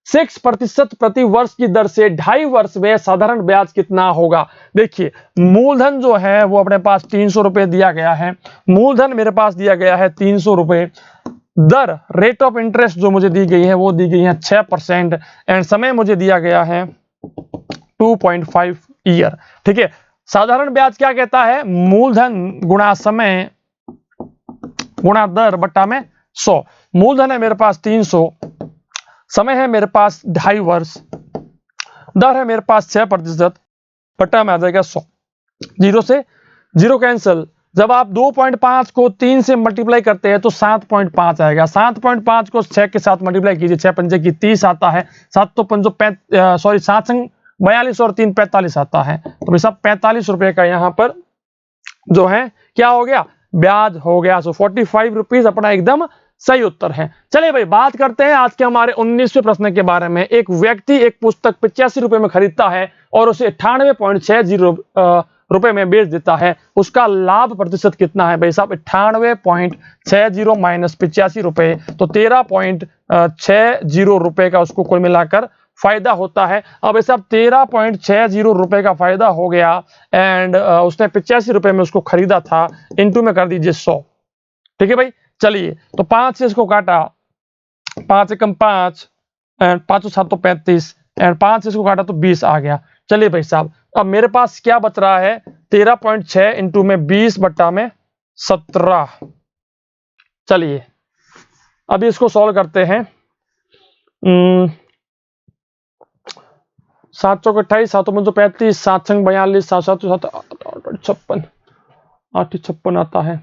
[SPEAKER 1] 6% प्रति वर्ष की दर से 2.5 वर्ष में साधारण ब्याज कितना होगा। देखिए मूलधन जो है वो अपने पास 300 रुपए दिया गया है, मूलधन मेरे पास दिया गया है 300 रुपए, दर रेट ऑफ इंटरेस्ट जो मुझे दी गई है वो दी गई है 6%, एंड समय मुझे दिया गया है 2.5 ईयर। ठीक है, साधारण ब्याज क्या कहता है, मूलधन गुणा समय गुणा दर बट्टा में 100। मूलधन है मेरे पास 300, समय है मेरे पास 2.5 वर्ष, दर है मेरे पास 6%, बट्टा में आ जाएगा 100। जीरो से जीरो कैंसिल, जब आप 2.5 को 3 से मल्टीप्लाई करते हैं तो 7.5 आएगा। 7.5 को 6 के साथ मल्टीप्लाई कीजिए, 6 पंजे की 30 आता है, 7 तो 7 संग 42 और 3 45 आता है। तो भाई साहब 45 रुपए का यहाँ पर जो है क्या हो गया, ब्याज हो गया। सो 45 रुपीज अपना एकदम सही उत्तर है। चलिए भाई बात करते हैं आज के हमारे 19वें प्रश्न के बारे में। एक व्यक्ति एक पुस्तक 85 रुपए में खरीदता है और उसे 98.60 रुपए में बेच देता है, उसका लाभ प्रतिशत कितना है। भाई साहब 98.60 माइनस 85 रुपए, तो 13.60 रुपए का उसको कुल मिलाकर फायदा होता है। अब ऐसा 13.60 रुपए का फायदा हो गया, एंड उसने 85 रुपए में उसको खरीदा था, इंटू में कर दीजिए 100। ठीक है भाई, चलिए तो 5 से इसको काटा, 5 एकम 5, एंड 5 7 35, एंड 5 से इसको काटा तो 20 आ गया। चलिए भाई साहब अब मेरे पास क्या बच रहा है, 13.6 इंटू में 20 बट्टा में 17। चलिए अभी इसको सॉल्व करते हैं। 7 चौक 28, 7 5 35, 7 संग 42, 7 7 56, 8 56 आता है।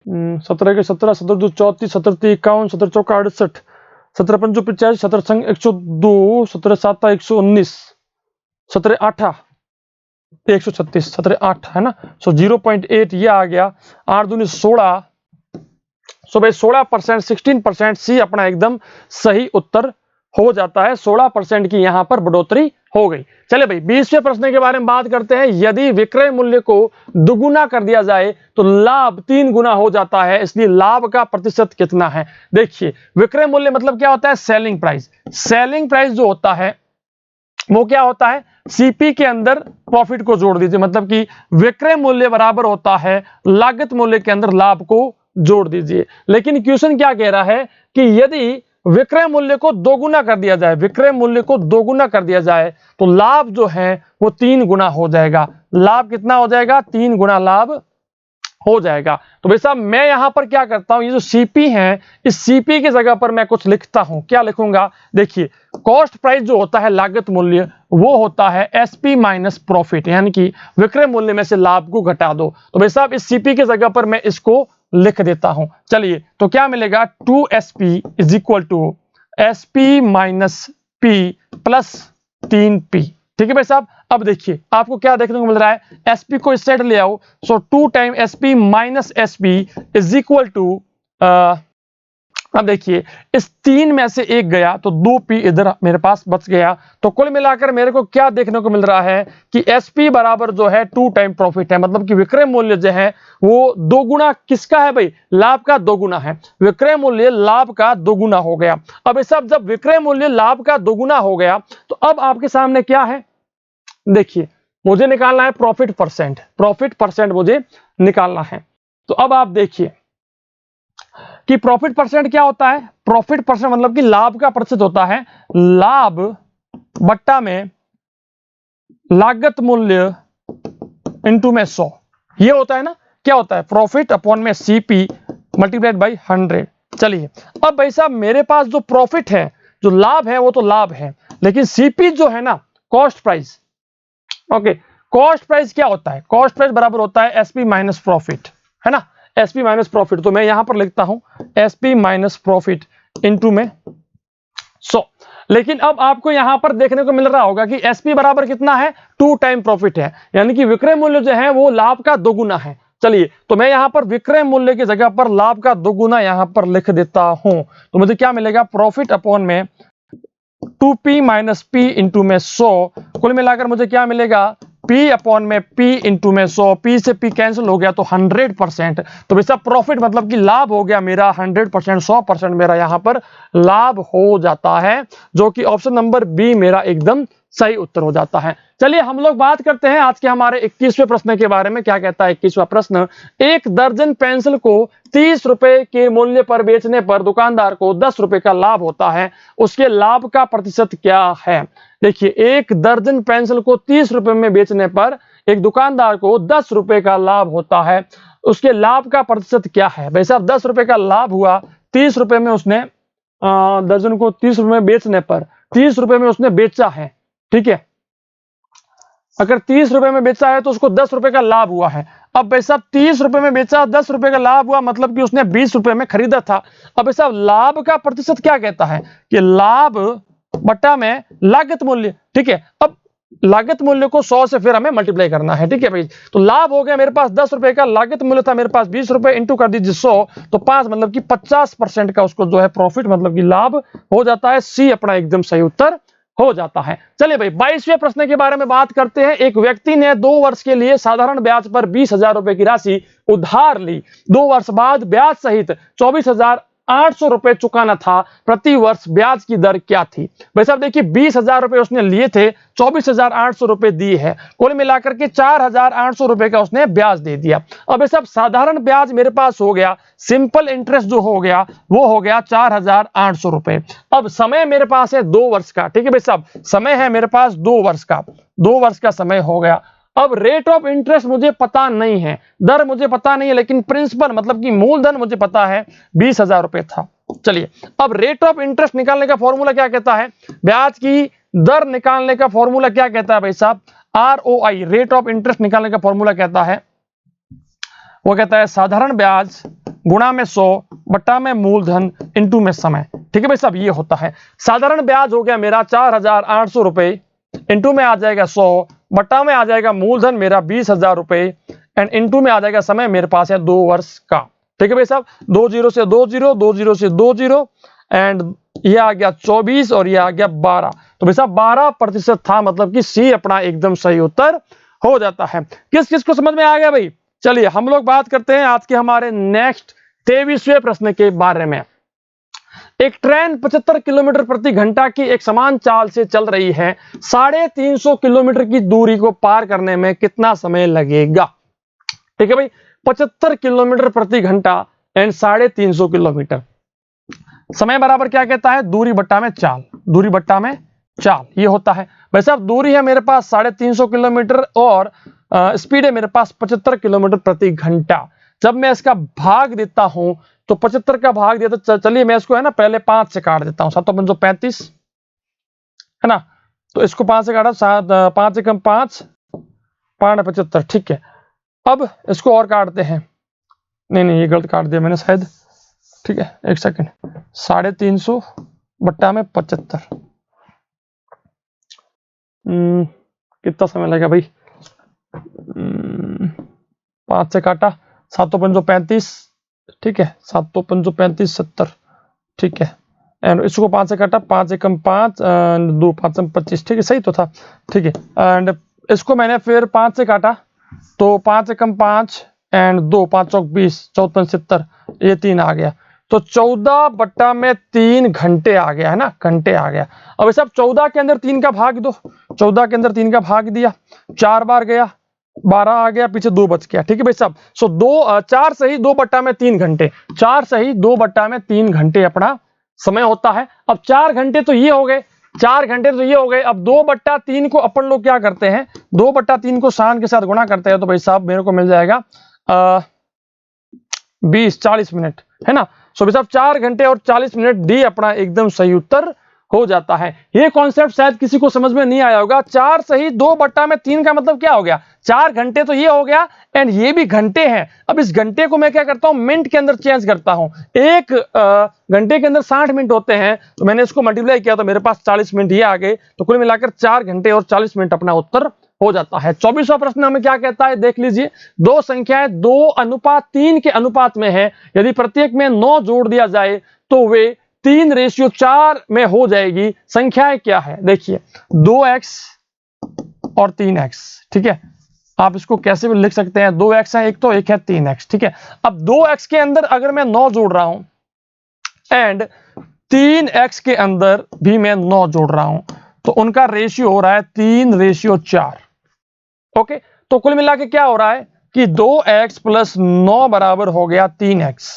[SPEAKER 1] 17 के 17, 17 दो 34, 17 तीन 51, 17 चौका 68, 17 पंचो 85, 17 संग 102, 17 साता 119, 17 आठा 136, 17 8 है ना। सो 0.8 ये आ गया। 8 दूनी 16, सो भाई 16%, 16% सी अपना एकदम सही उत्तर हो जाता है। 16% की यहां पर बढ़ोतरी हो गई। चले भाई 20वें प्रश्न के बारे में बात करते हैं। यदि विक्रय मूल्य को दुगुना कर दिया जाए तो लाभ 3 गुना हो जाता है, इसलिए लाभ का प्रतिशत कितना है। देखिए विक्रय मूल्य मतलब क्या होता है, सेलिंग प्राइस। सेलिंग प्राइस जो होता है वो क्या होता है, सीपी के अंदर प्रॉफिट को जोड़ दीजिए, मतलब कि विक्रय मूल्य बराबर होता है लागत मूल्य के अंदर लाभ को जोड़ दीजिए। लेकिन क्वेश्चन क्या कह रहा है कि यदि विक्रय मूल्य को दोगुना कर दिया जाए, विक्रय मूल्य को दोगुना कर दिया जाए तो लाभ जो है वो 3 गुना हो जाएगा। लाभ कितना हो जाएगा, 3 गुना लाभ हो जाएगा। तो भाई साहब मैं यहां पर क्या करता हूं, ये जो सीपी है, इस सीपी की जगह पर मैं कुछ लिखता हूं। क्या लिखूंगा, देखिए कॉस्ट प्राइस जो होता है लागत मूल्य, वो होता है एसपी माइनस प्रॉफिट, यानी कि विक्रय मूल्य में से लाभ को घटा दो। तो भाई साहब इस सीपी की जगह पर मैं इसको लिख देता हूं। चलिए तो क्या मिलेगा, 2SP is equal to SP minus P plus 3P। ठीक है भाई साहब। अब देखिए आपको क्या देखने को मिल रहा है, एसपी को इस साइड ले आओ। So 2 time SP minus SP is equal to, अब देखिए इस 3 में से एक गया तो 2P इधर मेरे पास बच गया। तो कुल मिलाकर मेरे को क्या देखने को मिल रहा है कि एसपी बराबर जो है 2 टाइम प्रॉफिट है, मतलब कि विक्रय मूल्य जो है वो 2 गुना किसका है भाई, लाभ का 2 गुना है। विक्रय मूल्य लाभ का 2 गुना हो गया। अब इस सब जब विक्रय मूल्य लाभ का 2 गुना हो गया तो अब आपके सामने क्या है, देखिए मुझे निकालना है प्रॉफिट परसेंट। प्रॉफिट परसेंट मुझे निकालना है। तो अब आप देखिए कि प्रॉफिट परसेंट क्या होता है, प्रॉफिट परसेंट मतलब कि लाभ का प्रतिशत होता है लाभ बट्टा में लागत मूल्य इनटू में 100, ये होता है ना। क्या होता है, प्रॉफिट अपॉन में सीपी मल्टीप्लाइड बाई 100। चलिए अब भाई साहब मेरे पास जो प्रॉफिट है, जो लाभ है वो तो लाभ है, लेकिन सीपी जो है ना cost price. Okay cost price क्या होता है, कॉस्ट प्राइस बराबर होता है एसपी माइनस प्रॉफिट, है ना। एसपी माइनस प्रॉफिट, तो मैं यहां पर लिखता हूं एसपी माइनस प्रॉफिट इनटू में 100। लेकिन अब आपको यहां पर देखने को मिल रहा होगा कि एसपी बराबर कितना है, 2 टाइम प्रॉफिट है, यानी कि विक्रय मूल्य जो है वो लाभ का 2 गुना है। चलिए तो मैं यहां पर विक्रय मूल्य की जगह पर लाभ का 2 गुना यहां पर लिख देता हूं। तो मुझे क्या मिलेगा, प्रॉफिट अपॉन में 2P माइनस P इंटू में 100। कुल मिलाकर मुझे क्या मिलेगा, P अपॉन में P इंटू में 100। P से P कैंसिल हो गया तो 100%। तो वैसा प्रॉफिट मतलब कि लाभ हो गया मेरा 100%, 100% मेरा यहां पर लाभ हो जाता है, जो कि ऑप्शन नंबर बी मेरा एकदम सही उत्तर हो जाता है। चलिए हम लोग बात करते हैं आज के हमारे 21वें प्रश्न के बारे में। क्या कहता है 21वां प्रश्न, एक दर्जन पेंसिल को 30 रुपए के मूल्य पर बेचने पर दुकानदार को 10 रुपए का लाभ होता है, उसके लाभ का प्रतिशत क्या है। देखिए एक दर्जन पेंसिल को 30 रुपए में बेचने पर एक दुकानदार को 10 रुपए का लाभ होता है, उसके लाभ का प्रतिशत क्या है। भाई साहब 10 रुपए का लाभ हुआ, 30 रुपए में उसने दर्जन को 30 रुपए में बेचने पर 30 रुपए में उसने बेचा है, ठीक है। अगर 30 रुपए में बेचा है तो उसको 10 रुपए का लाभ हुआ है। अब भाई साहब 30 रुपए में बेचा, 10 रुपए का लाभ हुआ, मतलब कि उसने 20 रुपए में खरीदा था। अब भाई साहब लाभ का प्रतिशत क्या कहता है कि लाभ बट्टा में लागत मूल्य, ठीक है। अब लागत मूल्य को 100 से फिर हमें मल्टीप्लाई करना है, ठीक है भाई। तो लाभ हो गया मेरे पास 10 रुपए का, लागत मूल्य था मेरे पास 20 रुपए, इंटू कर दीजिए 100, तो 5 मतलब कि 50% का उसको जो है प्रॉफिट मतलब कि लाभ हो जाता है। सी अपना एकदम सही उत्तर हो जाता है। चलिए भाई 22वें प्रश्न के बारे में बात करते हैं। एक व्यक्ति ने 2 वर्ष के लिए साधारण ब्याज पर 20,000 रुपए की राशि उधार ली, 2 वर्ष बाद ब्याज सहित 24,800 रुपए चुकाना था, प्रति वर्ष ब्याज की दर क्या थी। भाई साहब देखिए 20,000 रुपए उसने लिए थे, 24,800 रुपए दिए हैं, कुल मिलाकर के 4,800 रुपए का उसने ब्याज दे दिया। अब ये सब साधारण ब्याज मेरे पास हो गया, सिंपल इंटरेस्ट जो हो गया वो हो गया 4,800 रुपए। अब समय मेरे पास है 2 वर्ष का, ठीक है भाई साहब, समय है मेरे पास 2 वर्ष का, 2 वर्ष का समय हो गया। अब रेट ऑफ इंटरेस्ट मुझे पता नहीं है, दर मुझे पता नहीं है, लेकिन प्रिंसिपल मतलब कि मूलधन मुझे पता है 20,000 रुपए था। चलिए अब रेट ऑफ इंटरेस्ट निकालने का फॉर्मूला क्या कहता है, ब्याज की दर निकालने का फॉर्मूला क्या कहता है भाई साहब, ROI, रेट ऑफ इंटरेस्ट निकालने का फॉर्मूला कहता है वो कहता है साधारण ब्याज गुणा में 100 बट्टा में मूलधन इंटू में समय। ठीक है भाई साहब, ये होता है साधारण ब्याज हो गया मेरा 4,800 रुपए, इंटू में आ जाएगा 100, बट्टा में आ जाएगा मूलधन मेरा 20,000 रुपए, एंड इंटू में आ जाएगा समय मेरे पास है 2 वर्ष का। ठीक है भाई साहब, 2 0 से 2 0, 2 0 से 2 0, एंड ये आ गया 24 और ये आ गया 12। तो भाई साहब 12% था, मतलब कि सी अपना एकदम सही उत्तर हो जाता है। किस किस को समझ में आ गया भाई? चलिए हम लोग बात करते हैं आज के हमारे नेक्स्ट 23वें प्रश्न के बारे में। एक ट्रेन 75 किलोमीटर प्रति घंटा की एक समान चाल से चल रही है, 350 किलोमीटर की दूरी को पार करने में कितना समय लगेगा? ठीक है भाई, 75 किलोमीटर प्रति घंटा एंड 350 किलोमीटर, समय बराबर क्या कहता है? दूरी बट्टा में चाल, दूरी बट्टा में चाल, ये होता है। भाई साहब दूरी है मेरे पास 350 किलोमीटर और स्पीड है मेरे पास 75 किलोमीटर प्रति घंटा। जब मैं इसका भाग देता हूं तो 75 का भाग दिया, तो चलिए मैं इसको है ना पहले 5 से काट देता हूं, 7 5 35 है ना, तो इसको 5 से काटा, 5 से कम 5 5 75। ठीक है, अब इसको और काटते हैं, नहीं ये गलत काट दिया मैंने शायद। ठीक है एक सेकंड, 350 बट्टा में 75, कितना समय लगेगा भाई? 5 से काटा, 7 5 35, ठीक है, 7 5 35 70, ठीक है, एंड इसको 5 से काटा, 5 एकम 5, 2 5 25, ठीक है सही तो था। ठीक है, एंड इसको मैंने फिर 5 से काटा, तो 5 एकम 5 एंड 2 5 चौक 20, 14 70, ये 3 आ गया, तो 14 बट्टा में 3 घंटे आ गया है ना, घंटे आ गया। अब सब 14 के अंदर 3 का भाग दो, 14 के अंदर 3 का भाग दिया, 4 बार गया, 12 आ गया, पीछे 2 बच गया। ठीक है भाई साहब, सो 4 सही 2 बट्टा में 3 घंटे, 4 सही 2 बट्टा में 3 घंटे अपना समय होता है। अब 4 घंटे तो ये हो गए, 4 घंटे तो ये हो गए। अब 2 बट्टा 3 को अपन लोग क्या करते हैं, 2 बट्टा 3 को 60 के साथ गुणा करते हैं, तो भाई साहब मेरे को मिल जाएगा 40 मिनट, है ना। सो भाई साहब 4 घंटे और 40 मिनट, डी अपना एकदम सही उत्तर हो जाता है। ये कॉन्सेप्ट शायद किसी को समझ में नहीं आया होगा। 4 सही 2 बट्टा में 3 का मतलब क्या हो गया? 4 घंटे तो ये हो गया, एंड ये भी घंटे हैं। अब इस घंटे को मैं क्या करता हूं, मिनट के अंदर चेंज करता हूं। एक घंटे के अंदर 60 मिनट होते हैं, तो मैंने इसको मल्टीप्लाई किया तो मेरे पास 40 मिनट ये आ गए, तो कुल मिलाकर 4 घंटे और 40 मिनट अपना उत्तर हो जाता है। 24वां प्रश्न हमें क्या कहता है, देख लीजिए। दो संख्याएं 2:3 के अनुपात में है, यदि प्रत्येक में 9 जोड़ दिया जाए तो वे 3:4 में हो जाएगी। संख्याएं क्या है? देखिए 2x और 3x, ठीक है। आप इसको कैसे भी लिख सकते हैं, 2x है एक, तो एक है 3x, ठीक है। अब 2x के अंदर अगर मैं 9 जोड़ रहा हूं एंड 3x के अंदर भी मैं 9 जोड़ रहा हूं, तो उनका रेशियो हो रहा है 3:4। ओके, तो कुल मिला के क्या हो रहा है कि 2x + 9 बराबर हो गया 3x,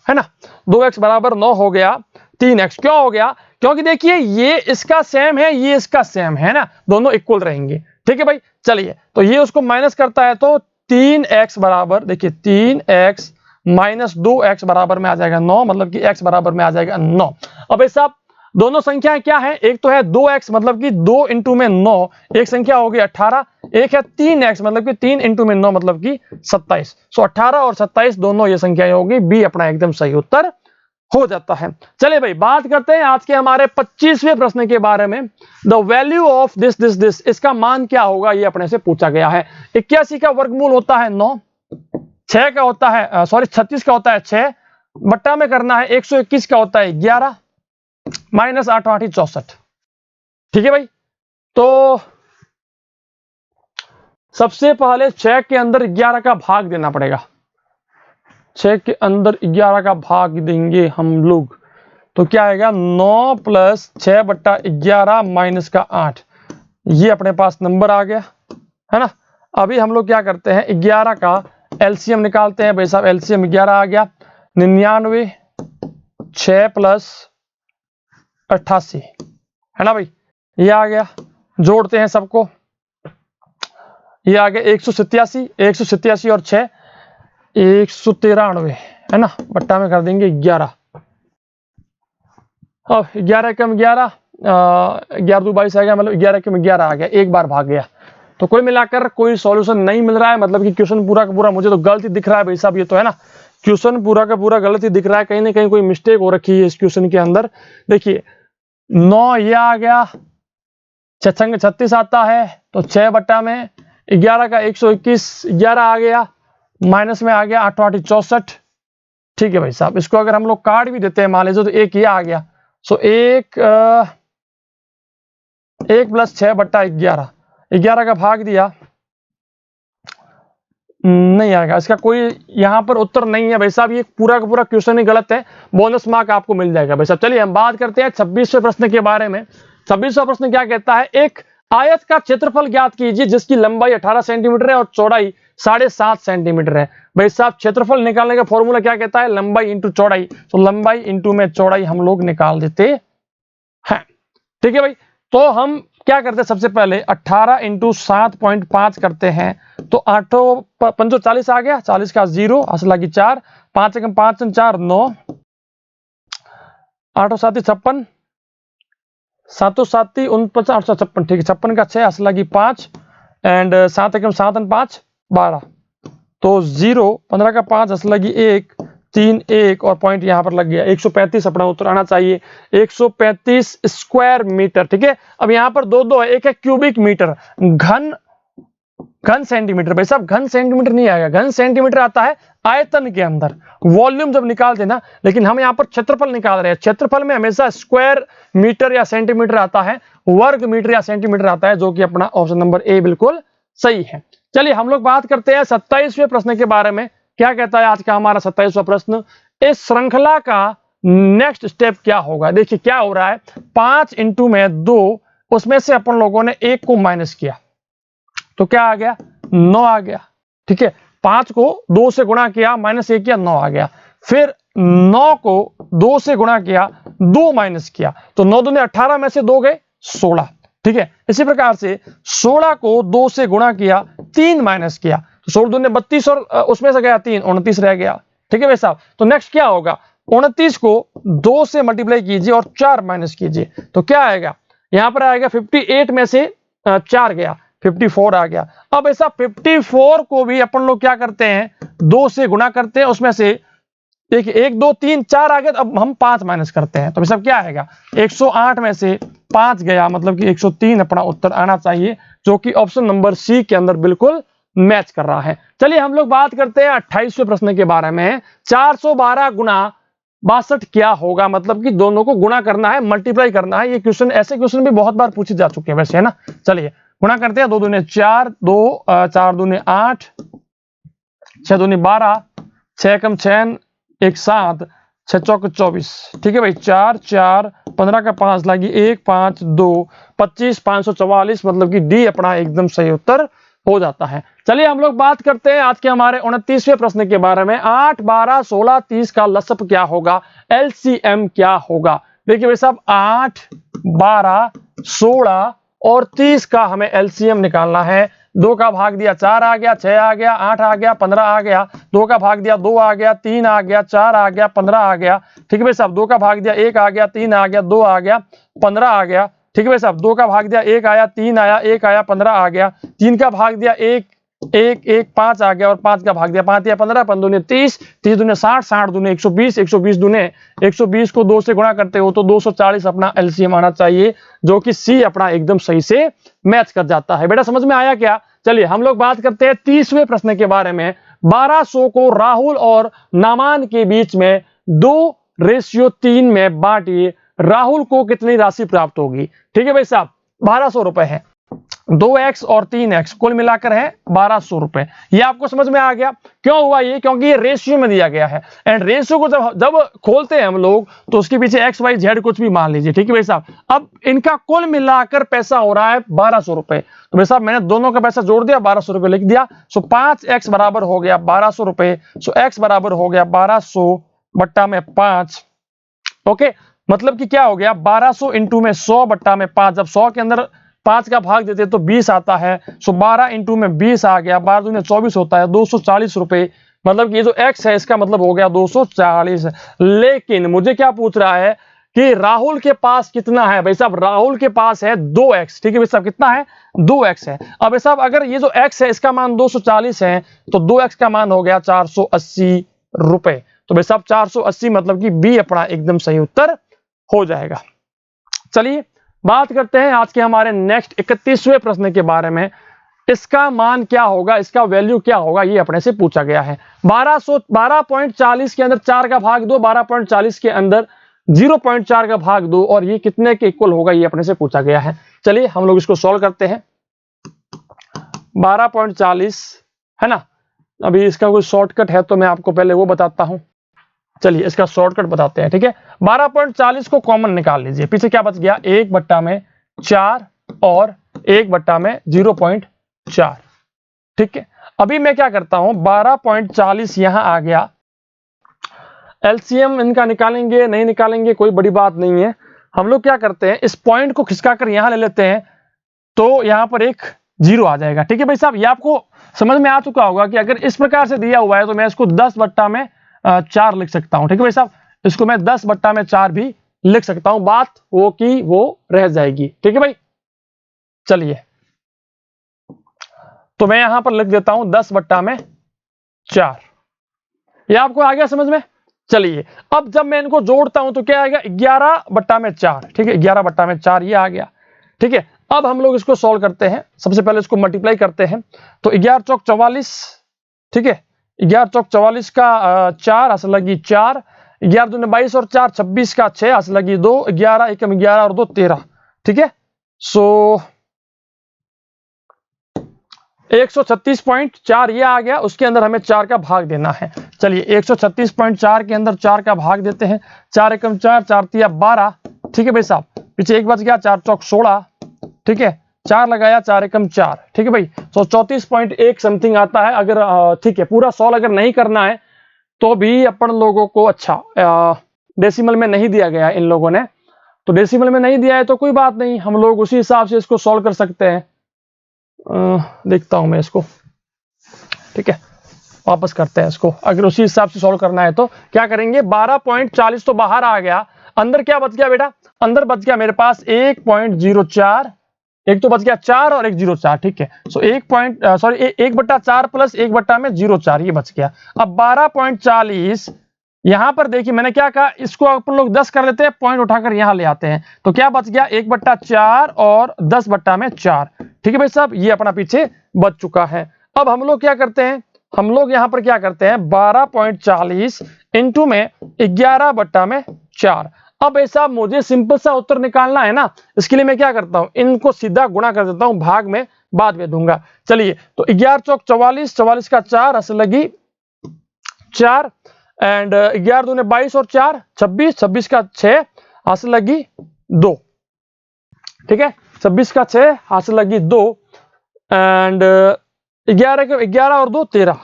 [SPEAKER 1] है ना। 2x बराबर 9 हो गया 3x। क्यों हो गया? क्योंकि देखिए ये इसका सेम है, ये इसका सेम है ना, दोनों इक्वल रहेंगे। ठीक है भाई, चलिए तो ये उसको माइनस करता है, तो 3x बराबर, देखिए 3x - 2x बराबर में आ जाएगा 9, मतलब कि x बराबर में आ जाएगा 9। अब साहब दोनों संख्याएं क्या है, एक तो है 2x मतलब कि 2 इंटू में 9, एक संख्या होगी 18, एक है 3x मतलब कि 3 इंटू में 9 मतलब कि 27। सो 18 और 27 दोनों ये संख्याएं होगी, बी अपना एकदम सही उत्तर हो जाता है। चलिए भाई बात करते हैं आज के हमारे 25वें प्रश्न के बारे में। द वैल्यू ऑफ दिस, इसका मान क्या होगा, ये अपने से पूछा गया है। 81 का वर्गमूल होता है 9, 6 का होता है 36 का होता है 6, बट्टा में करना है 121 का होता है 11, -8 8 64। ठीक है भाई, तो सबसे पहले 6 के अंदर 11 का भाग देना पड़ेगा। 6 के अंदर 11 का भाग देंगे हम लोग, तो क्या आएगा 9 + 6 बट्टा 11 माइनस का 8, ये अपने पास नंबर आ गया, है ना। अभी हम लोग क्या करते हैं, 11 का एलसीएम निकालते हैं। भाई साहब एलसीएम 11 आ गया, 99, 6 + 88, है ना भाई, ये आ गया। जोड़ते हैं सबको, ये आ गया 187, 187 और 6 193, है ना, बट्टा में कर देंगे 11। अब 11 कम 11, 11 2 22 आ गया, मतलब 11 कम 11 आ गया, एक बार भाग गया, तो कुल मिलाकर कोई सॉल्यूशन नहीं मिल रहा है, मतलब कि क्वेश्चन पूरा का पूरा मुझे तो गलत ही दिख रहा है भाई साहब, ये तो है ना, क्वेश्चन पूरा का पूरा गलत ही दिख रहा है, कहीं ना कहीं कोई मिस्टेक हो रखी है इस क्वेश्चन के अंदर। देखिए 9 ये आ गया, 6 36 आता है, तो 6 बट्टा में 11 का 121, 11 आ गया, माइनस में आ गया 8 8 64। ठीक है भाई साहब, इसको अगर हम लोग काट भी देते हैं मान लीजिए तो एक ये आ गया, सो एक 1+6 बट्टा 11, 11 का भाग दिया, नहीं आएगा, इसका कोई यहां पर उत्तर नहीं है भाई साहब, ये पूरा का पूरा क्वेश्चन ही गलत है, बोनस मार्क आपको मिल जाएगा भाई साहब। चलिए हम बात करते हैं 26वें प्रश्न के बारे में। 26वां प्रश्न क्या कहता है, एक आयत का क्षेत्रफल ज्ञात कीजिए जिसकी लंबाई 18 सेंटीमीटर है और चौड़ाई 7.5 सेंटीमीटर है। भाई साहब क्षेत्रफल निकालने का फॉर्मूला क्या कहता है, लंबाई इंटू चौड़ाई, तो लंबाई इंटू में चौड़ाई हम लोग निकाल देते हैं। ठीक है भाई, तो हम क्या करते हैं, सबसे पहले 18 इंटू 7.5 करते हैं, तो 8 5 40 आ गया, 40 का 0 असला की 4, 5 एकम 5 4 9, 8 7 56, 7 7 49 856, ठीक है, 56 का 6 असला की 5 एंड 7 एकम 7 5 12, तो 0 15 का 5 असला की 1 3 1 और पॉइंट यहां पर लग गया, 135 अपना उत्तर आना चाहिए, 135 स्क्वायर मीटर। ठीक है, अब यहां पर दो है, एक है क्यूबिक मीटर, घन सेंटीमीटर, भाई साहब घन सेंटीमीटर नहीं आएगा, घन सेंटीमीटर आता है आयतन के अंदर, वॉल्यूम जब निकालते ना, लेकिन हम यहां पर क्षेत्रफल निकाल रहे हैं, क्षेत्रफल में हमेशा स्क्वायर मीटर या सेंटीमीटर आता है, वर्ग मीटर या सेंटीमीटर आता है, जो कि अपना ऑप्शन नंबर ए बिल्कुल सही है। चलिए हम लोग बात करते हैं 27वें प्रश्न के बारे में। क्या कहता है आज का हमारा 27वां प्रश्न, इस श्रृंखला का नेक्स्ट स्टेप क्या होगा। देखिए क्या हो रहा है, 5 इंटू में 2, उसमें से अपन लोगों ने 1 को माइनस किया, तो क्या आ गया, 9 आ गया। ठीक है, 5 को 2 से गुणा किया, माइनस 1 किया, 9 आ गया, फिर 9 को 2 से गुणा किया, 2 माइनस किया, तो 9 दूने 18 में से 2 गए 16। ठीक है, इसी प्रकार से 16 को 2 से गुणा किया, 3 माइनस किया, तो 16 दूने 32 और उसमें से गया 3, 29 रह गया। ठीक है भाई साहब, तो नेक्स्ट क्या होगा, 29 को 2 से मल्टीप्लाई कीजिए और 4 माइनस कीजिए, तो क्या आएगा, यहां पर आएगा 58 में से 4 गया, 54 आ गया। अब ऐसा 54 को भी अपन लोग क्या करते हैं, 2 से गुणा करते हैं, उसमें से देखिए 1 2 3 4 आ गया, तो अब हम 5 माइनस करते हैं, तो सब क्या आएगा, 108 में से 5 गया, मतलब कि 103 अपना उत्तर आना चाहिए, जो कि ऑप्शन नंबर सी के अंदर बिल्कुल मैच कर रहा है। चलिए हम लोग बात करते हैं 28वें प्रश्न के बारे में। 412 गुना 62 क्या होगा, मतलब कि दोनों को गुणा करना है, मल्टीप्लाई करना है। ये क्वेश्चन, ऐसे क्वेश्चन भी बहुत बार पूछे जा चुके हैं वैसे, है ना। चलिए गुणा करते हैं, 2 दूने 4, 2 4 दूने 8, 6 दूने 12, 6 कम 6 1 7, 6 चौक 24। ठीक है भाई, 4 4 15 का 5 लगी 1 5 2 25 544, मतलब कि डी अपना एकदम सही उत्तर हो जाता है। चलिए हम लोग बात करते हैं आज के हमारे 29वें प्रश्न के बारे में। 8 12 16 30 का लसप क्या होगा, एलसीएम क्या होगा। देखिए भाई साहब, 8 12 16 और 30 का हमें एलसीएम निकालना है। 2 का भाग दिया 4 आ गया, 6 आ गया, 8 आ गया, 15 आ गया, 2 का भाग दिया 2 आ गया, 3 आ गया, 4 आ गया, 15 आ गया। ठीक है भाई साहब, 2 का भाग दिया 1 आ गया, 3 आ गया, 2 आ गया, 15 आ गया। ठीक है भाई साहब, 2 का भाग दिया 1 आया, 3 आया, 1 आया, 15 आ गया। 3 का भाग दिया 1 1 1 5 आ गया, और 5 का भाग दिया 5 या 15, 15 दूने 30, 30 दूने 60, 60 दूने 120, 120 दूने 120 को 2 से गुणा करते हो तो 240 अपना एलसीएम आना चाहिए, जो कि सी अपना एकदम सही से मैच कर जाता है। बेटा समझ में आया क्या। चलिए हम लोग बात करते हैं 30वें प्रश्न के बारे में। 1200 को राहुल और नामान के बीच में 2:3 में बांटिए, राहुल को कितनी राशि प्राप्त होगी। ठीक है भाई साहब, 1200 रुपए है, 2x और 3x कुल मिलाकर है 1200 रुपए। ये आपको समझ में आ गया क्यों हुआ ये, क्योंकि ये रेशियो में दिया गया है, एंड रेशियो को जब खोलते हैं हम लोग तो उसके पीछे x y z कुछ भी मान लीजिए। ठीक है भाई साहब, अब इनका कुल मिलाकर पैसा हो रहा है 1200 रुपए, तो भाई साहब मैंने दोनों का पैसा जोड़ दिया, 1200 रुपए लिख दिया। सो 5x बराबर हो गया 1200 रुपए, सो x बराबर हो गया 1200 बट्टा में 5। ओके, मतलब कि क्या हो गया, 1200 इंटू में 100 बट्टा में 5, जब 100 के अंदर 5 का भाग देते तो 20 आता है, सो 12 इंटू में 20 आ गया, 12 दूने 24 होता है, 240 रुपए, मतलब कि ये जो x है इसका मतलब हो गया 240। लेकिन मुझे क्या पूछ रहा है, कि राहुल के पास कितना है भाई साहब, राहुल के पास है 2x, ठीक है भाई साहब, कितना है 2x है। अब भाई साहब अगर ये जो x है इसका मान 240 है तो 2x का मान हो गया 480 रुपए। तो भाई साहब 480 मतलब कि बी अपना एकदम सही उत्तर हो जाएगा। चलिए बात करते हैं आज के हमारे नेक्स्ट 31वें प्रश्न के बारे में। इसका मान क्या होगा, इसका वैल्यू क्या होगा, ये अपने से पूछा गया है। 12.40 के अंदर 4 का भाग दो, 12.40 के अंदर 0.4 का भाग दो और ये कितने के इक्वल होगा, ये अपने से पूछा गया है। चलिए हम लोग इसको सॉल्व करते हैं। 12.40 है ना, अभी इसका कोई शॉर्टकट है तो मैं आपको पहले वो बताता हूं। चलिए इसका शॉर्टकट बताते हैं, ठीक है। 12.40 को कॉमन निकाल लीजिए, पीछे क्या बच गया, 1/4 और 1/0.4, ठीक है। अभी मैं क्या करता हूं, 12.40 यहां आ गया, एलसीएम इनका निकालेंगे नहीं निकालेंगे कोई बड़ी बात नहीं है। हम लोग क्या करते हैं, इस पॉइंट को खिसकाकर यहां ले लेते हैं तो यहां पर एक 0 आ जाएगा, ठीक है भाई साहब। ये आपको समझ में आ चुका होगा कि अगर इस प्रकार से दिया हुआ है तो मैं इसको 10/4 लिख सकता हूं, ठीक है भाई साहब। इसको मैं 10/4 भी लिख सकता हूं, बात वो की वो रह जाएगी, ठीक है भाई। चलिए तो मैं यहां पर लिख देता हूं 10/4, ये आपको आ गया समझ में। चलिए अब जब मैं इनको जोड़ता हूं तो क्या आएगा, 11/4, ठीक है, 11/4 ये आ गया, ठीक है। अब हम लोग इसको सॉल्व करते हैं, सबसे पहले इसको मल्टीप्लाई करते हैं तो 11 चौक 44, ठीक है, 11 चौक 44 का 4 असल लगी 4, 11 दूने 22 और 4 26 का 6 असल लगी 2, 11 एकम 11 और 2 13, ठीक है। सो 136.4 ये आ गया, उसके अंदर हमें 4 का भाग देना है। चलिए 136.4 के अंदर 4 का भाग देते हैं, 4 एकम 4, 4 तिया 12, ठीक है भाई साहब, पीछे एक बच गया, 4 चौक 16, ठीक है, 4 लगाया, 4 एकम 4, ठीक है भाई। तो 34.1 समथिंग आता है। अगर ठीक है पूरा सॉल्व अगर नहीं करना है तो भी अपन लोगों को, अच्छा डेसिमल में नहीं दिया गया इन लोगों ने, तो डेसिमल में नहीं दिया है तो कोई बात नहीं, हम लोग उसी हिसाब से इसको सॉल्व कर सकते हैं। देखता हूं मैं इसको, ठीक है, वापस करते हैं इसको। अगर उसी हिसाब से सॉल्व करना है तो क्या करेंगे, 12.40 तो बाहर आ गया, अंदर क्या बच गया बेटा, अंदर बच गया मेरे पास 1.04, एक तो बच गया 4 और एक 0.4, ठीक है। सो 1/4 प्लस 1/04 ये बच गया। अब 12.40 यहां पर देखिए मैंने क्या कहा, इसको अपन लोग 10 कर लेते हैं, पॉइंट उठाकर यहां ले आते हैं तो क्या बच गया, 1/4 और 10/4, ठीक है भाई साहब, ये अपना पीछे बच चुका है। अब हम लोग क्या करते हैं, हम लोग यहां पर क्या करते हैं, 12.40 इंटू में 11/4। अब ऐसा मुझे सिंपल सा उत्तर निकालना है ना, इसके लिए मैं क्या करता हूं, इनको सीधा गुणा कर देता हूं, भाग में बाद में दूंगा। चलिए तो 11 चौक 44, 44 का 4 असल लगी 4, एंड 11 दूने 22 और 4 26, 26 का 6 हासिल लगी 2, ठीक है, 26 का 6 हासिल लगी 2, एंड 11 और 2 13,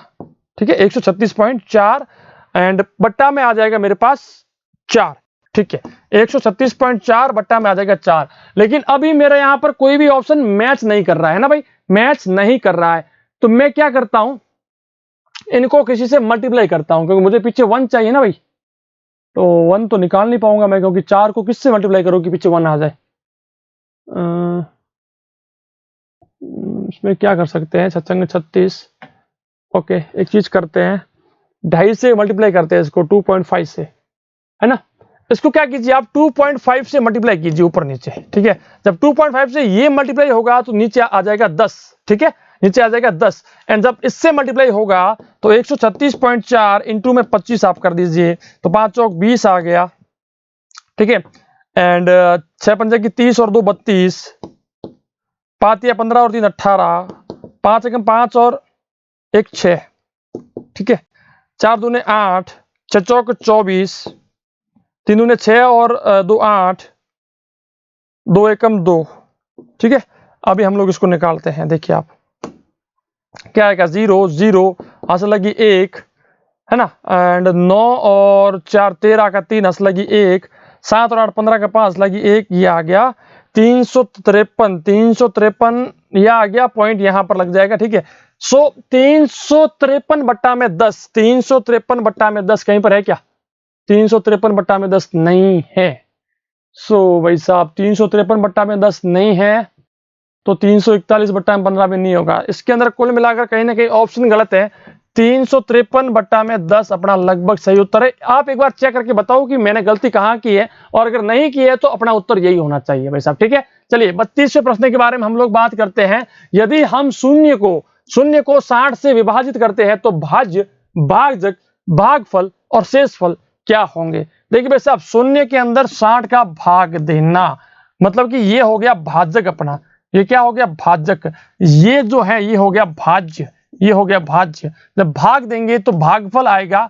[SPEAKER 1] ठीक है, 136.4 एंड बट्टा में आ जाएगा मेरे पास 4, ठीक है, 136.4 बट्टा में आ जाएगा 4। लेकिन अभी मेरे यहां पर कोई भी ऑप्शन मैच नहीं कर रहा है ना भाई, मैच नहीं कर रहा है, तो मैं क्या करता हूं, इनको किसी से मल्टीप्लाई करता हूं, क्योंकि मुझे पीछे 1 चाहिए ना भाई, तो 1 तो निकाल नहीं पाऊंगा मैं, क्योंकि 4 को किससे मल्टीप्लाई करो कि पीछे 1 आ जाए। इसमें क्या कर सकते हैं, 36, ओके एक चीज करते हैं, 2.5 से मल्टीप्लाई करते हैं इसको, 2.5 से, है ना। इसको क्या कीजिए आप 2.5 से मल्टीप्लाई कीजिए ऊपर नीचे, ठीक है। जब 2.5 से ये मल्टीप्लाई होगा तो नीचे आ जाएगा 10, ठीक है, नीचे आ जाएगा 10, एंड जब इससे मल्टीप्लाई होगा तो 136.4 इंटू में 25 आप कर दीजिए, तो 5 चौक 20 आ गया, ठीक है, एंड 6 पंजे की 30 और 2 32, 5 या 15 और 3 18, 5 एकम 5 और 1 6, ठीक है, 4 दूने 8, 6 चौक 24, 3 दूने 6 और 2 8, 2 एकम 2, ठीक है। अभी हम लोग इसको निकालते हैं, देखिए आप क्या आएगा, 0 0 असल लगी 1, है ना, एंड 9 और 4 13 का 3 असल लगी 1, 7 और 8 15 का 5 लगी 1, ये आ गया 353 ये आ गया, पॉइंट यहां पर लग जाएगा, ठीक है। सो 353 बट्टा में 10, 353 बट्टा में 10 कहीं पर है क्या, 353 बट्टा में 10 नहीं है, सो भाई साहब 353 बट्टा में 10 नहीं है, तो 341 बट्टा में 15 भी नहीं होगा। इसके अंदर कुल मिलाकर कहीं ना कहीं ऑप्शन गलत है। 353 बट्टा में 10 अपना लगभग सही उत्तर है। आप एक बार चेक करके बताओ कि मैंने गलती कहाँ की है, और अगर नहीं की है तो अपना उत्तर यही होना चाहिए भाई साहब, ठीक है। चलिए 32वें प्रश्न के बारे में हम लोग बात करते हैं। यदि हम शून्य को 60 से विभाजित करते हैं तो भाज्य, भाजक, भागफल और शेषफल क्या होंगे। देखिए भाई साहब, शून्य के अंदर 60 का भाग देना, मतलब कि ये हो गया भाजक अपना, ये क्या हो गया भाजक, ये जो है ये हो गया भाज्य, ये हो गया भाज्य। जब भाग देंगे तो भागफल आएगा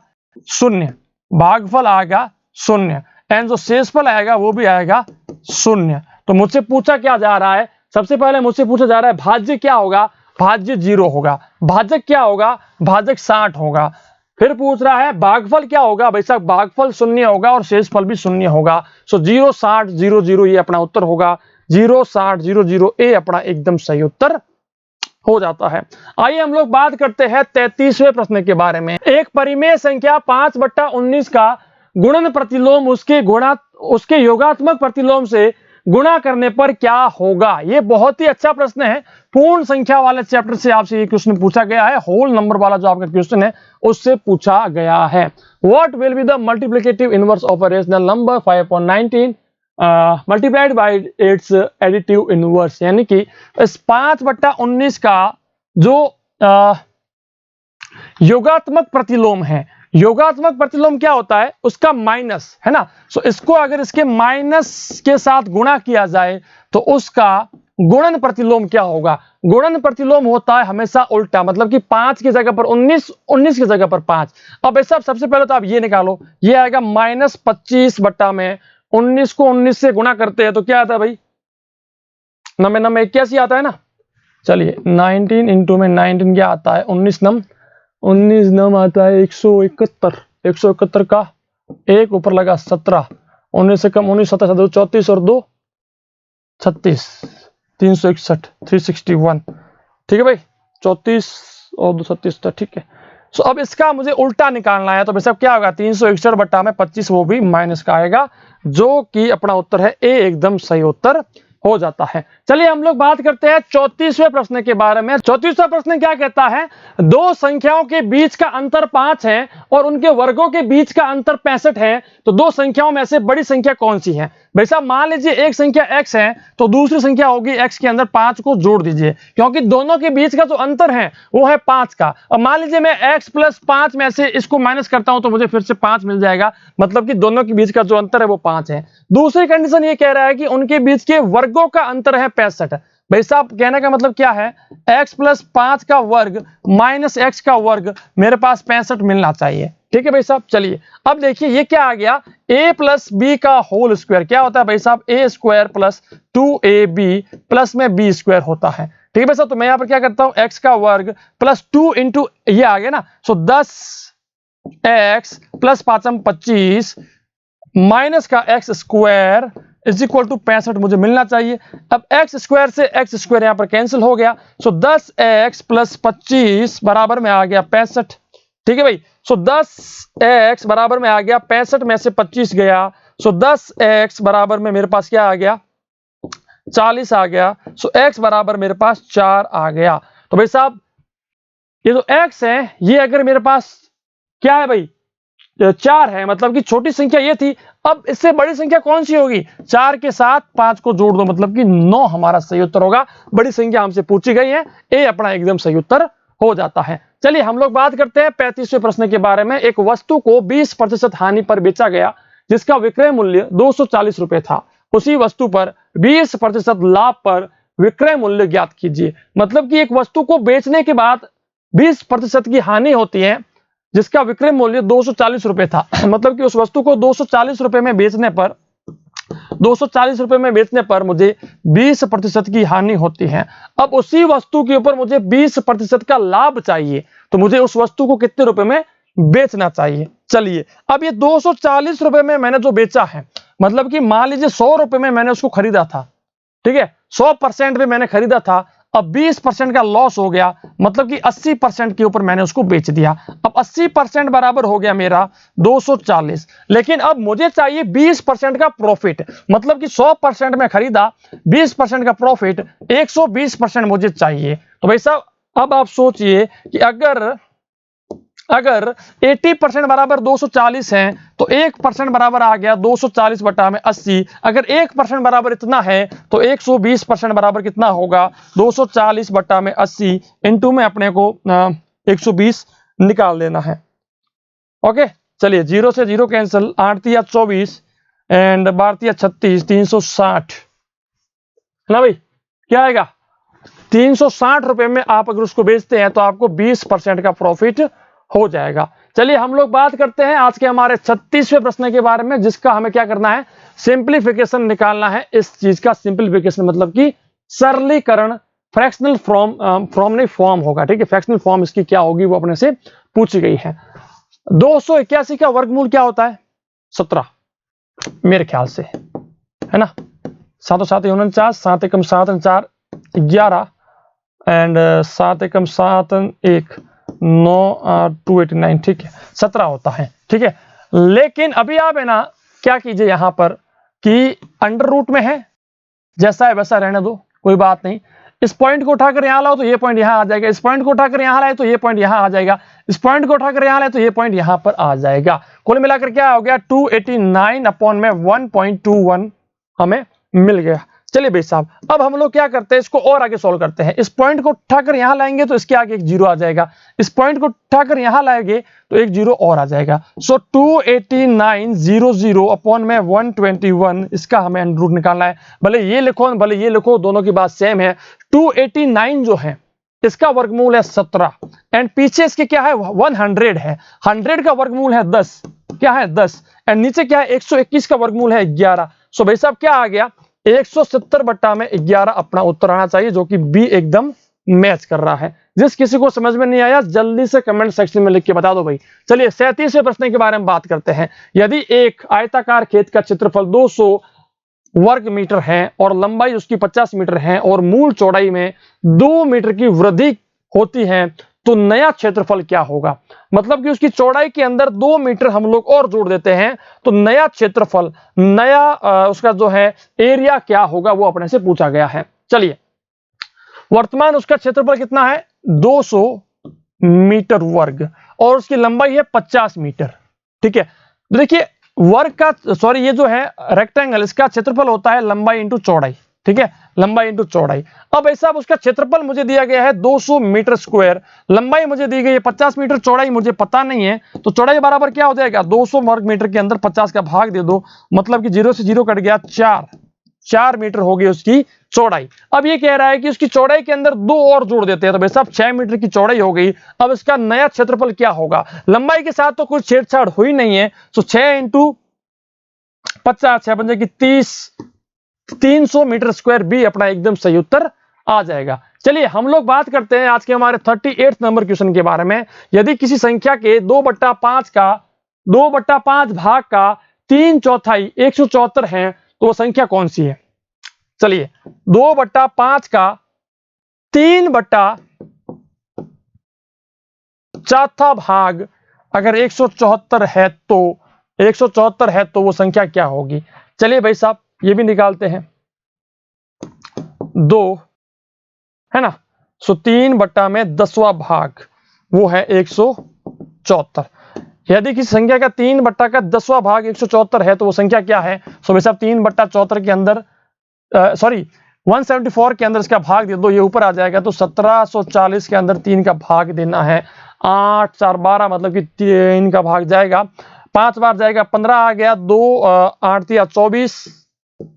[SPEAKER 1] शून्य, भागफल आएगा शून्य, एंड जो शेषफल आएगा वो भी आएगा शून्य। तो मुझसे पूछा क्या जा रहा है, सबसे पहले मुझसे पूछा जा रहा है भाज्य क्या होगा, भाज्य 0 होगा। भाजक क्या होगा, भाजक 60 होगा। फिर पूछ रहा है भागफल क्या होगा, भाई साहब भागफल 0 होगा और शेषफल भी 0 होगा। सो 0 60 0 0 ये अपना उत्तर होगा। 0 60 0 0 ए अपना एकदम सही उत्तर हो जाता है। आइए हम लोग बात करते हैं 33वें प्रश्न के बारे में। एक परिमेय संख्या 5/19 का गुणन प्रतिलोम उसके योगात्मक प्रतिलोम से गुणा करने पर क्या होगा। ये बहुत ही अच्छा प्रश्न है। पूर्ण संख्या वाले चैप्टर से आपसे ये क्वेश्चन पूछा गया है। होल नंबर वाला जो आपका क्वेश्चन है उससे पूछा गया है। What will be the multiplicative inverse of a rational number 5/19 multiplied by it's additive inverse. यानी कि इस 5/19 का जो योगात्मक प्रतिलोम है, योगात्मक प्रतिलोम क्या होता है, उसका माइनस है ना। सो इसको अगर इसके माइनस के साथ गुणा किया जाए तो उसका गुणन प्रतिलोम क्या होगा। गुणन प्रतिलोम होता है हमेशा उल्टा, मतलब कि 5 की जगह पर 19, 19 की जगह पर 5। अब ऐसा सबसे पहले तो आप ये निकालो, ये आएगा -25 बट्टा में 19 को 19 से गुणा करते हैं तो क्या आता है भाई, 9 81 आता है ना। चलिए 19 इंटू में 19 क्या आता है, 19 नम आता है 171। 171 का एक ऊपर लगा 17, 19 से कम 19, 17 34 और 2 36, 361 361। ठीक है भाई, 34 और 2 36, ठीक है। सो अब इसका मुझे उल्टा निकालना है, तो वैसे क्या होगा 361 बट्टा में 25, वो भी माइनस का आएगा, जो कि अपना उत्तर है ए एकदम सही उत्तर हो जाता है। चलिए हम लोग बात करते हैं 34वें प्रश्न के बारे में। 34वां प्रश्न क्या कहता है, दो संख्याओं के बीच का अंतर 5 है और उनके वर्गों के बीच का अंतर 65 है, तो दो संख्याओं में से बड़ी संख्या कौन सी है। भाई साहब मान लीजिए एक संख्या x है तो दूसरी संख्या होगी x के अंदर 5 को जोड़ दीजिए, क्योंकि दोनों के बीच का जो अंतर है वो है 5 का। अब मान लीजिए मैं x + 5 में से इसको माइनस करता हूं तो मुझे फिर से 5 मिल जाएगा, मतलब कि दोनों के बीच का जो अंतर है वो 5 है। दूसरी कंडीशन ये कह रहा है कि उनके बीच के वर्गों का अंतर है 65। भाई साहब कहने का मतलब क्या है, x + 5 का वर्ग - x का वर्ग, मेरे पास 65 मिलना चाहिए। ठीक है भाई साहब। चलिए अब देखिए ये क्या आ गया, a + b का होल स्क्वायर क्या होता है भाई साहब, a² + 2ab प्लस में b² होता है। ठीक है भाई साहब, तो मैं यहाँ पर क्या करता हूँ, x का वर्ग + 2 इंटू ये आ गया ना, सो 10x + 5 25 माइनस का x² इज इक्वल टू 65 मुझे मिलना चाहिए। अब x² से x² यहाँ पर कैंसिल हो गया, सो 10x + 25 बराबर में आ गया 65। ठीक है भाई, सो 10x बराबर में आ गया 65 में से 25 गया, सो 10x बराबर में मेरे पास क्या आ गया, 40 आ गया। सो x बराबर मेरे पास 4 आ गया। तो भाई साहब ये जो x है ये अगर मेरे पास क्या है भाई 4 है, मतलब कि छोटी संख्या ये थी। अब इससे बड़ी संख्या कौन सी होगी, 4 के साथ 5 को जोड़ दो, मतलब कि 9 हमारा सही उत्तर होगा। बड़ी संख्या हमसे पूछी गई है, ए अपना एकदम सही उत्तर हो जाता है। चलिए हम लोग बात करते हैं 35वें प्रश्न के बारे में। एक वस्तु को 20% हानि पर बेचा गया जिसका विक्रय मूल्य 240 रुपए था, उसी वस्तु पर 20% लाभ पर विक्रय मूल्य ज्ञात कीजिए। मतलब कि एक वस्तु को बेचने के बाद 20% की हानि होती है जिसका विक्रय मूल्य 240 रुपए था। मतलब कि उस वस्तु को 240 रुपए में बेचने पर 240 रुपए में बेचने पर मुझे 20% की हानि होती है। अब उसी वस्तु के ऊपर मुझे 20% का लाभ चाहिए, तो मुझे उस वस्तु को कितने रुपए में बेचना चाहिए। चलिए अब ये 240 रुपए में मैंने जो बेचा है, मतलब कि मान लीजिए 100 रुपए में मैंने उसको खरीदा था, ठीक है 100% में मैंने खरीदा था। अब 20% का लॉस हो गया, मतलब कि 80% के ऊपर मैंने उसको बेच दिया। अब 80% बराबर हो गया मेरा 240, लेकिन अब मुझे चाहिए 20% का प्रॉफिट, मतलब कि 100% में खरीदा, 20% का प्रॉफिट, 120% मुझे चाहिए। तो भाई साहब अब आप सोचिए कि अगर 80% बराबर 240 है तो 1% बराबर आ गया 240 बटा में 80। अगर 1% बराबर इतना है तो 120% बराबर कितना होगा, 240 बटा में 80 इंटू में अपने को 120 निकाल लेना है। ओके, चलिए 0 से 0 कैंसिल, 8 या 24 एंड 12 या 36, 360 है ना भाई, क्या आएगा 360 रुपए में आप अगर उसको बेचते हैं तो आपको 20% का प्रॉफिट हो जाएगा। चलिए हम लोग बात करते हैं आज के हमारे 36वें प्रश्न के बारे में, जिसका हमें क्या करना है, सिंप्लीफिकेशन निकालना है। इस चीज का सिंप्लीफिकेशन मतलब कि सरलीकरण, फ्रैक्शनल फॉर्म होगा, ठीक है, फ्रैक्शनल फॉर्म इसकी क्या होगी वो अपने से पूछी गई है। 281 का वर्गमूल क्या होता है, 17 मेरे ख्याल से, है ना, 7 7 49, 7 एकम 7 4 11 एंड 7 एकम 7 1 9 289, ठीक है 17 होता है, ठीक है। लेकिन अभी आप है ना क्या कीजिए यहां पर कि अंडर रूट में है, जैसा है वैसा रहने दो, कोई बात नहीं। इस पॉइंट को उठाकर यहां लाओ तो ये पॉइंट यहां आ जाएगा, इस पॉइंट को उठाकर यहां लाए तो ये पॉइंट यहां आ जाएगा, इस पॉइंट को उठाकर यहां लाए तो ये पॉइंट यहां पर आ जाएगा। कुल मिलाकर क्या हो गया 289 अपॉन में 1.21 हमें मिल गया। चलिए भाई साहब अब हम लोग क्या करते हैं, इसको और आगे सॉल्व करते हैं। इस पॉइंट को उठाकर यहां लाएंगे तो इसके आगे एक जीरो आ जाएगा, इस पॉइंट को उठाकर यहां लाएंगे तो एक जीरो और आ जाएगा। सो 289 अपॉन में 121, इसका हमें अंडर रूट निकालना है। भले ये लिखो दोनों की बात सेम है। 289 जो है इसका वर्गमूल है 17 एंड पीछे इसके क्या है 100 है, 100 का वर्गमूल है 10, क्या है 10 एंड नीचे क्या है 121 का वर्गमूल है 11। सो भाई साहब क्या आ गया 170 बट्टा में 11 अपना उत्तर आना चाहिए, जो कि बी एकदम मैच कर रहा है। जिस किसी को समझ में नहीं आया जल्दी से कमेंट सेक्शन में लिख के बता दो भाई। चलिए 37वें प्रश्न के बारे में बात करते हैं। यदि एक आयताकार खेत का क्षेत्रफल 200 वर्ग मीटर है और लंबाई उसकी 50 मीटर है और मूल चौड़ाई में 2 मीटर की वृद्धि होती है तो नया क्षेत्रफल क्या होगा। मतलब कि उसकी चौड़ाई के अंदर 2 मीटर हम लोग और जोड़ देते हैं तो नया क्षेत्रफल, नया उसका जो है एरिया क्या होगा वो अपने से पूछा गया है। चलिए वर्तमान उसका क्षेत्रफल कितना है 200 मीटर वर्ग और उसकी लंबाई है 50 मीटर, ठीक है। देखिए वर्ग का सॉरी ये जो है रेक्टेंगल, इसका क्षेत्रफल होता है लंबाई इंटू चौड़ाई, ठीक है, लंबाई इंटू चौड़ाई। अब ऐसा उसका क्षेत्रफल मुझे दिया गया है 200 मीटर स्क्वायर, लंबाई मुझे दी गई है 50 मीटर, चौड़ाई मुझे पता नहीं है, तो चौड़ाई बराबर क्या हो जाएगा 200 वर्ग मीटर के अंदर 50 का भाग दे दो, मतलब कि 0 से 0 कट गया 4 मीटर हो गई उसकी चौड़ाई। अब ये कह रहा है कि उसकी चौड़ाई के अंदर 2 और जोड़ देते हैं तो भाई साहब 6 मीटर की चौड़ाई हो गई। अब इसका नया क्षेत्रफल क्या होगा, लंबाई के साथ तो कुछ छेड़छाड़ हुई नहीं है, तो 6 इंटू 50 6 बन जाएगी 30, 300 मीटर स्क्वायर बी अपना एकदम सही उत्तर आ जाएगा। चलिए हम लोग बात करते हैं आज के हमारे 38 नंबर क्वेश्चन के बारे में। यदि किसी संख्या के 2/5 भाग का 3/4 174 है तो वो संख्या कौन सी है। चलिए 2/5 का 3/4 भाग अगर 174 है तो 174 है तो वो संख्या क्या होगी। चलिए भाई साहब ये भी निकालते हैं, 2 है ना, सो 3/10वां भाग वो है 174। यदि किसी संख्या का 3/10वां भाग 174 है तो वो संख्या क्या है। सो भाई साहब 3/74 के अंदर 174 के अंदर इसका भाग दे दो, ये ऊपर आ जाएगा, तो 1740 के अंदर 3 का भाग देना है। 8 4 12 मतलब कि 3 का भाग जाएगा, 5 बार जाएगा 15 आ गया, 2 8 या 24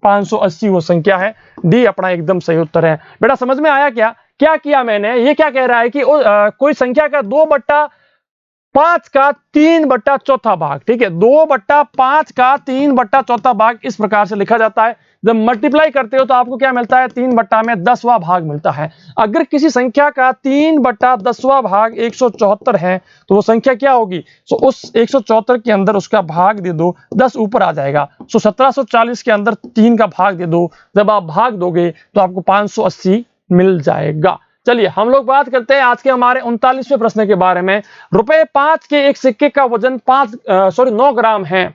[SPEAKER 1] 580 वो संख्या है। डी अपना एकदम सही उत्तर है। बेटा समझ में आया क्या क्या किया मैंने, ये क्या कह रहा है कि कोई संख्या का 2/5 का 3/4 भाग, ठीक है, 2/5 का 3/4 भाग इस प्रकार से लिखा जाता है। जब मल्टीप्लाई करते हो तो आपको क्या मिलता है 3/10वां भाग मिलता है। अगर किसी संख्या का 3/10वां भाग 174 है तो वो संख्या क्या होगी। सो उस 174 के अंदर उसका भाग दे दो, 10 ऊपर आ जाएगा। सो 1740 के अंदर 3 का भाग दे दो, जब आप भाग दोगे तो आपको 580 मिल जाएगा। चलिए हम लोग बात करते हैं आज के हमारे 39वें प्रश्न के बारे में। रुपए 5 के एक सिक्के का वजन 9 ग्राम है।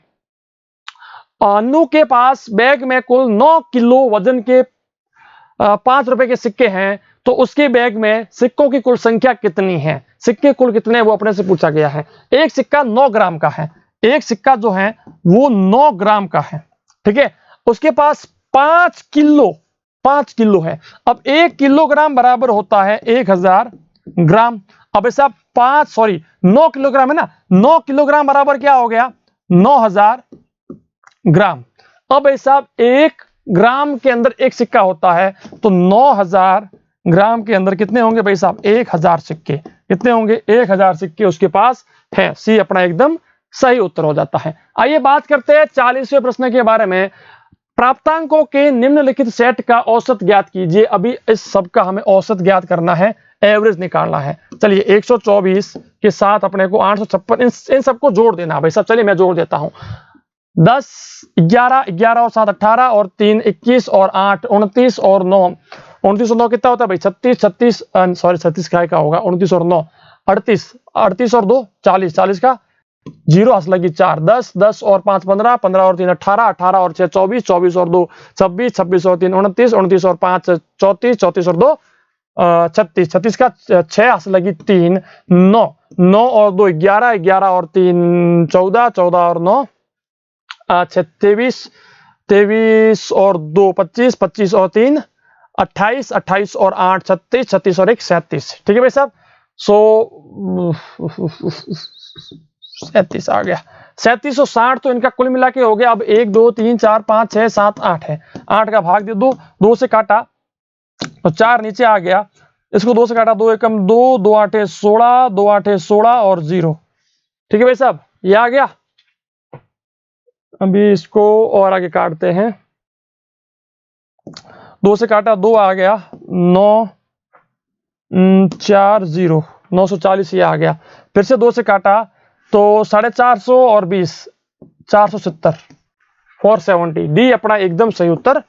[SPEAKER 1] अनु के पास बैग में कुल 9 किलो वजन के 5 रुपए के सिक्के हैं, तो उसके बैग में सिक्कों की कुल संख्या कितनी है? सिक्के कुल कितने वो अपने से पूछा गया है। एक सिक्का 9 ग्राम का है, एक सिक्का जो है वो 9 ग्राम का है, ठीक है। उसके पास 5 किलो है। अब 1 किलोग्राम बराबर होता है 1000 ग्राम। अब ऐसा 9 किलोग्राम है ना, 9 किलोग्राम बराबर क्या हो गया? 9000 ग्राम। अब ऐसा 1 ग्राम के अंदर एक सिक्का होता है, तो 9000 ग्राम के अंदर कितने होंगे भाई साहब? 1000 सिक्के। कितने होंगे? 1000 सिक्के उसके पास है। सी अपना एकदम सही उत्तर हो जाता है। आइए बात करते हैं 40वें प्रश्न के बारे में। प्राप्तांकों के निम्नलिखित सेट का औसत ज्ञात कीजिए। अभी इस सब का हमें औसत ज्ञात करना है, एवरेज निकालना है। चलिए 124 के साथ अपने को 856 इन सबको जोड़ देना भाई साहब। चलिए मैं जोड़ देता हूं। 10 11 11 और 7 18 और 3 21 और 8 29 और 9 29 और 9 कितना होता है भाई? 36 का होगा। 29 और 9 38 38 और 2 40 40 का 0 हंस लगी 4 10 10 और 5 15 15 और 3 18 18 और 6 24 24 और 2 26 26 और 3 29 29 और 5 34 34 और 2 36 36 का 6 हंस लगी 3 9 9 और 2 11 11 और 3 14 14 और 9 23 23 और 2 25 25 और 3 28 28 और 8 36 36 और 1 37। ठीक है भाई साहब। 37 आ गया। 3760 तो इनका कुल मिला के हो गया। अब 1 2 3 4 5 6 7 8 है। 8 का भाग दे दो, 2 से काटा तो 4 नीचे आ गया। इसको 2 से काटा 2 एकम 2 2 8 16 2 8 16 और 0। ठीक है भाई साहब, ये आ गया। अभी इसको और आगे काटते हैं। 2 से काटा 2 आ गया। 9 4 0 940 ये आ गया। फिर से 2 से काटा तो 450 और 20 470 470। डी अपना एकदम सही उत्तर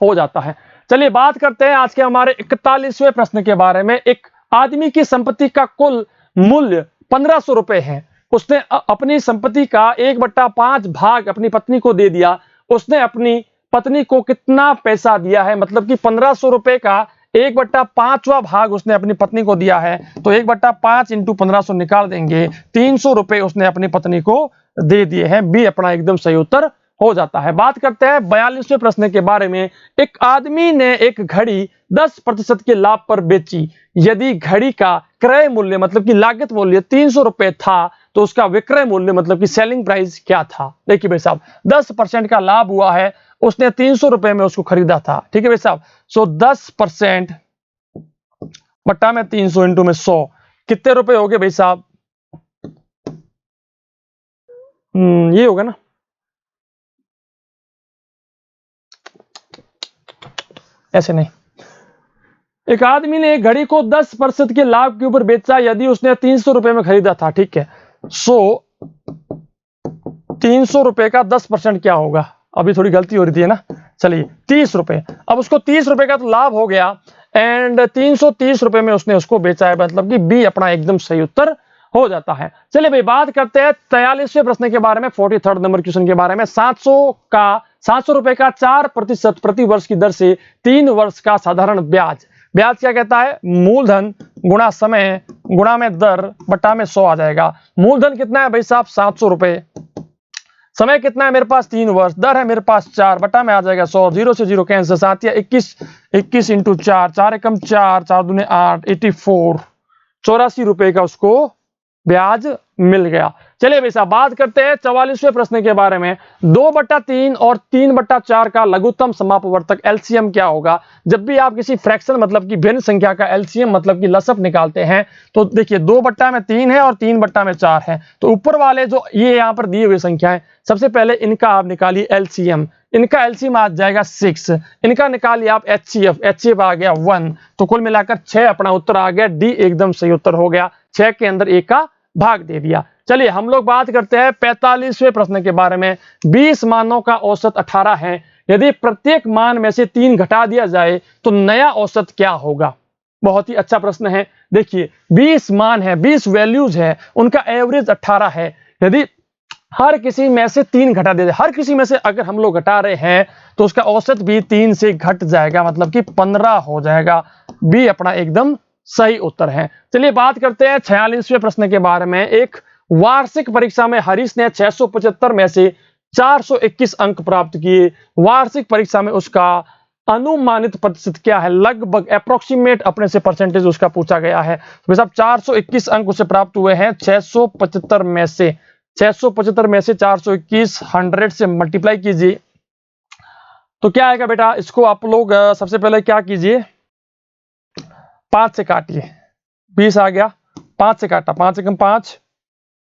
[SPEAKER 1] हो जाता है। चलिए बात करते हैं आज के हमारे 41वें प्रश्न के बारे में। एक आदमी की संपत्ति का कुल मूल्य 1500 रुपए है। उसने अपनी संपत्ति का 1/5 भाग अपनी पत्नी को दे दिया। उसने अपनी पत्नी को कितना पैसा दिया है? मतलब कि 1500 रुपए का 1/5वां भाग उसने अपनी पत्नी को दिया है, तो 1/5 इंटू 1500 निकाल देंगे। 300 रुपए उसने अपनी पत्नी को दे दिए हैं। बी अपना एकदम सही उत्तर हो जाता है। बात करते हैं 42वें प्रश्न के बारे में। एक आदमी ने एक घड़ी 10% के लाभ पर बेची। यदि घड़ी का क्रय मूल्य मतलब कि लागत मूल्य 300 रुपए था, तो उसका विक्रय मूल्य मतलब कि सेलिंग प्राइस क्या था? देखिए भाई साहब, 10% का लाभ हुआ है, उसने 300 रुपए में उसको खरीदा था। ठीक है भाई साहब। सो 10% बट्टा में 300 इंटू में 100 कितने रुपए हो गए भाई साहब? ये होगा ना, ऐसे नहीं। एक आदमी ने एक घड़ी को 10% के लाभ के ऊपर बेचा यदि उसने 300 रुपए में खरीदा था। ठीक है। सो 300 रुपए का 10% क्या होगा? अभी थोड़ी गलती हो रही थी ना। चलिए 30 रुपए। अब उसको 30 रुपए का तो लाभ हो गया एंड 330 रुपए में उसने उसको बेचा है। मतलब कि बी अपना एकदम सही उत्तर हो जाता है। चलिए भाई बात करते हैं 43वें प्रश्न के बारे में, 43rd नंबर क्वेश्चन के बारे में। 700 रुपए का 4% प्रति वर्ष की दर से 3 वर्ष का साधारण ब्याज। ब्याज क्या कहता है? मूलधन गुणा समय गुणा में दर बटा में 100 आ जाएगा। मूलधन कितना है भाई साहब? 700 रुपए। समय कितना है मेरे पास? 3 वर्ष। दर है मेरे पास 4 बटा में आ जाएगा 100। 0 से 0 कैंसिल। 7 या 21 इंटू 4 4 एकम 4 4 दूने 8 84 84 रुपए का उसको ब्याज मिल गया। चलिए भाई साहब बात करते हैं 44वें प्रश्न के बारे में। 2/3 और 3/4 का लघुत्तम समापवर्तक एलसीएम क्या होगा? जब भी आप किसी फ्रैक्शन मतलब कि भिन्न संख्या का एलसीएम मतलब कि लसअप निकालते हैं, तो देखिए 2/3 है और 3/4 है। तो ऊपर वाले जो ये यहाँ पर दिए हुए संख्याएं, सबसे पहले इनका आप निकालिए एलसीएम। इनका एलसीएम आ जाएगा 6। इनका निकालिए आप एचसीएफ। एचसीएफ आ गया 1। तो कुल मिलाकर 6 अपना उत्तर आ गया। डी एकदम सही उत्तर हो गया। 6 के अंदर 1 का भाग दे दिया। चलिए हम लोग बात करते हैं 45वें प्रश्न के बारे में। 20 मानों का औसत 18 है। यदि प्रत्येक मान में से 3 घटा दिया जाए तो नया औसत क्या होगा? बहुत ही अच्छा प्रश्न है। देखिए 20 मान है, 20 वैल्यूज है, उनका एवरेज 18 है। यदि हर किसी में से 3 घटा दिया जाए, हर किसी में से अगर हम लोग घटा रहे हैं तो उसका औसत भी 3 से घट जाएगा, मतलब कि 15 हो जाएगा। बी अपना एकदम सही उत्तर है। चलिए बात करते हैं 46वें प्रश्न के बारे में। एक वार्षिक परीक्षा में हरीश ने 675 में से 421 अंक प्राप्त किए। वार्षिक परीक्षा में उसका अनुमानित प्रतिशत क्या है? लगभग अप्रोक्सीमेट अपने से परसेंटेज उसका पूछा गया है। तो साहब 421 अंक उसे प्राप्त हुए हैं 675 में से। 675 में से 421 100 से मल्टीप्लाई कीजिए तो क्या आएगा बेटा? इसको आप लोग सबसे पहले क्या कीजिए, 5 से काटिए। 20 आ गया, 5 से काटा, 5 एकम 5,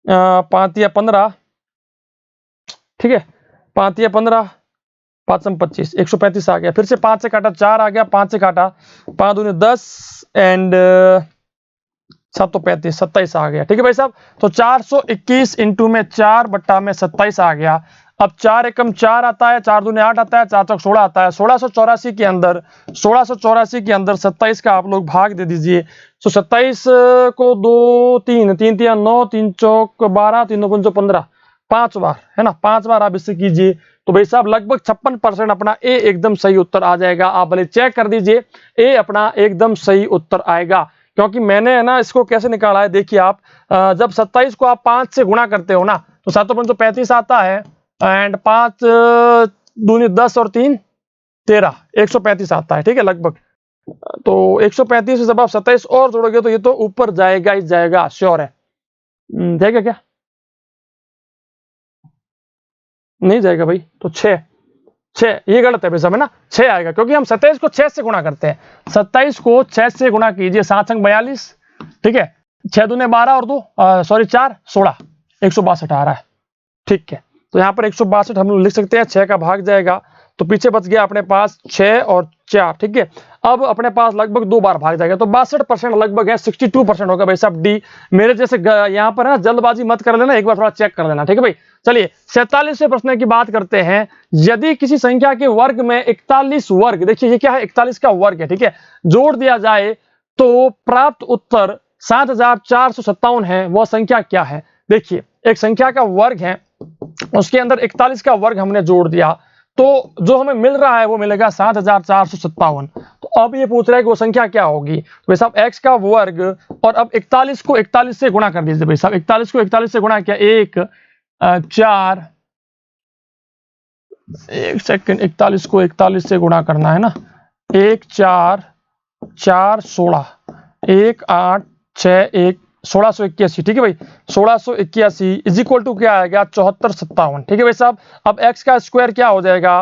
[SPEAKER 1] 5 या 15, ठीक है, 5 या 15, 5 सम 25, 135 आ गया। फिर से 5 से काटा, 4 आ गया, 5 से काटा, 5 दूनी 10 एंड 7 तो 35, 27 आ गया। ठीक है भाई साहब, तो 421 इंटू में 4 बट्टा में 27 आ गया। अब 4 एकम 4 आता है, 4 दूनी 8 आता है, 4 चौक 16 आता है। 1684 के अंदर 27 का आप लोग भाग दे दीजिए। तो 27 को 2 3 3 3 9, 3 चौक 12, 3 9 15, 5 बार है ना, 5 बार आप इससे कीजिए तो भाई साहब लगभग 56% अपना ए एकदम सही उत्तर आ जाएगा। आप भले चेक कर दीजिए, ए अपना एकदम सही उत्तर आएगा। क्योंकि मैंने है ना इसको कैसे निकाला है, देखिए आप जब 27 को आप 5 से गुणा करते हो ना तो 7 तो 35 आता है एंड 5 दूनी 10 और 3 13, 135 आता है। ठीक है, लगभग तो 135 से जब आप 27 और जोड़ोगे तो ये तो ऊपर जाएगा ही जाएगा, श्योर है। जाएगा क्या? नहीं जाएगा भाई, तो 6 ये गलत है भाई साहब, है ना, 6 आएगा क्योंकि हम 27 को 6 से गुणा करते हैं। 27 को 6 से गुणा कीजिए, 7 अंक 42, ठीक है, 6 दूने 12 और 2 सॉरी 4 16, 162 आ रहा है। ठीक है, तो यहाँ पर 162 हम लोग लिख सकते हैं, 6 का भाग जाएगा तो पीछे बच गया अपने पास 6 और 4। ठीक है, अब अपने पास लगभग 2 बार भाग जाएगा तो 62% लगभग है, 62% होगा भाई साहब डी। मेरे जैसे यहाँ पर है जल्दबाजी मत कर लेना, एक बार थोड़ा चेक कर लेना। ठीक है भाई, चलिए 47वें प्रश्न की बात करते हैं। यदि किसी संख्या के वर्ग में 41 वर्ग, देखिए ये क्या है, 41 का वर्ग है, ठीक है, जोड़ दिया जाए तो प्राप्त उत्तर 7457 है। वह संख्या क्या है? देखिए एक संख्या का वर्ग है, उसके अंदर 41 का वर्ग हमने जोड़ दिया तो जो हमें मिल रहा है वो मिलेगा 7457। तो अब ये पूछ रहा है कि वो संख्या क्या होगी। तो भाई साहब x का वर्ग और अब 41 को 41 से गुणा कर दीजिए। भाई साहब 41 को 41 से गुणा किया, 1 4, एक सेकंड, 41 को 41 से गुणा करना है ना, 1 4 4 16, 1 8 6 1 1681। ठीक है भाई, 1681 इज इक्वल टू क्या आएगा? 7457। ठीक है भाई साहब, अब x का स्क्वायर क्या हो जाएगा?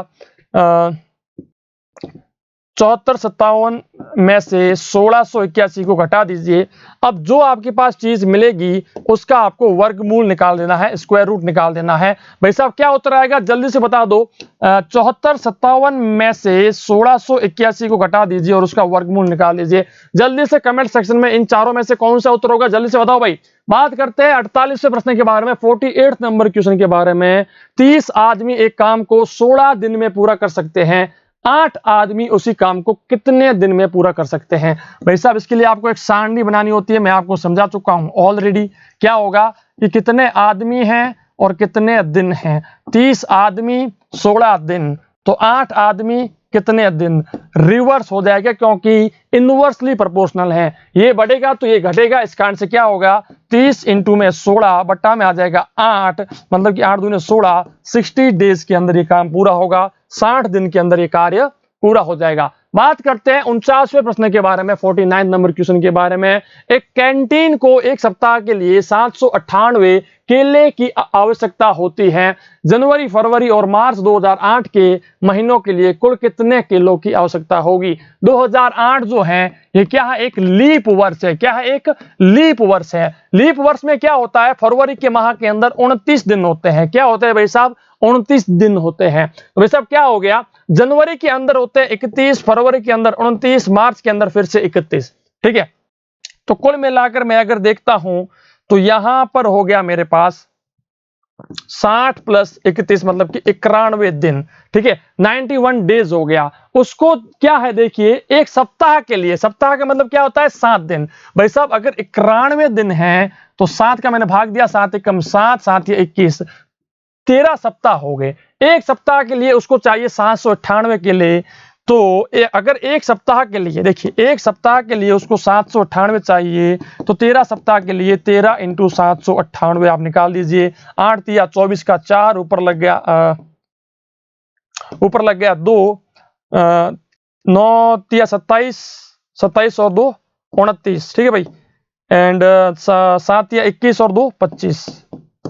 [SPEAKER 1] 7457 में से 1681 को घटा दीजिए। अब जो आपके पास चीज मिलेगी उसका आपको वर्गमूल निकाल देना है, स्क्वायर रूट निकाल देना है। भाई साहब क्या उत्तर आएगा जल्दी से बता दो। 7457 में से 1681 को घटा दीजिए और उसका वर्गमूल निकाल लीजिए। जल्दी से कमेंट सेक्शन में इन चारों में से कौन सा उत्तर होगा, जल्दी से बताओ भाई। बात करते हैं 48वें प्रश्न के बारे में, 48 नंबर क्वेश्चन के बारे में। 30 आदमी एक काम को 16 दिन में पूरा कर सकते हैं, 8 आदमी उसी काम को कितने दिन में पूरा कर सकते हैं? भाई साहब इसके लिए आपको एक सारणी बनानी होती है, मैं आपको समझा चुका हूं ऑलरेडी। क्या होगा कि कितने आदमी हैं और कितने दिन हैं। 30 आदमी 16 दिन, तो 8 आदमी कितने दिन। रिवर्स हो जाएगा क्योंकि इनवर्सली प्रोपोर्शनल है, ये बढ़ेगा तो ये घटेगा। इस कारण से क्या होगा, 30 इंटू में 16 बट्टा में आ जाएगा 8, मतलब कि 8 दूने 16, 60 डेज के अंदर ये काम पूरा होगा, 60 दिन के अंदर ये कार्य पूरा हो जाएगा। बात करते हैं 49वें प्रश्न के बारे में, 49 नंबर क्वेश्चन के बारे में। एक कैंटीन को एक सप्ताह के लिए 798 केले की आवश्यकता होती है। जनवरी, फरवरी और मार्च 2008 के महीनों के लिए कुल कितने किलो की आवश्यकता होगी? 2008 जो है ये क्या है, एक लीप वर्ष है। क्या है, एक लीप वर्ष है। लीप वर्ष में क्या होता है, फरवरी के माह के अंदर 29 दिन होते हैं। क्या होते हैं भाई साहब, 29 दिन होते हैं। तो भाई साहब क्या हो गया, जनवरी के अंदर होते हैं 31, फरवरी के अंदर 29, मार्च के अंदर फिर से 31। ठीक है, तो कुल मिलाकर मैं अगर देखता हूं तो यहां पर हो गया मेरे पास 60 प्लस 31 मतलब कि 91 दिन, ठीक है, 91 डेज हो गया। उसको क्या है देखिए, एक सप्ताह के लिए, सप्ताह का मतलब क्या होता है 7 दिन। भाई साहब अगर 91 दिन है तो 7 का मैंने भाग दिया, 7 एकम 7, 7 या 21, 13 सप्ताह हो गए। एक सप्ताह के लिए उसको चाहिए 798 के लिए, तो अगर एक सप्ताह के लिए देखिए, एक सप्ताह के लिए उसको 798 चाहिए, तो 13 सप्ताह के लिए 13 इंटू 798 आप निकाल दीजिए। 8 या 24 का 4, ऊपर लग गया 2, 9 या 27, 27 और 2 29, ठीक है भाई, एंड 7 या 21 और 2 25।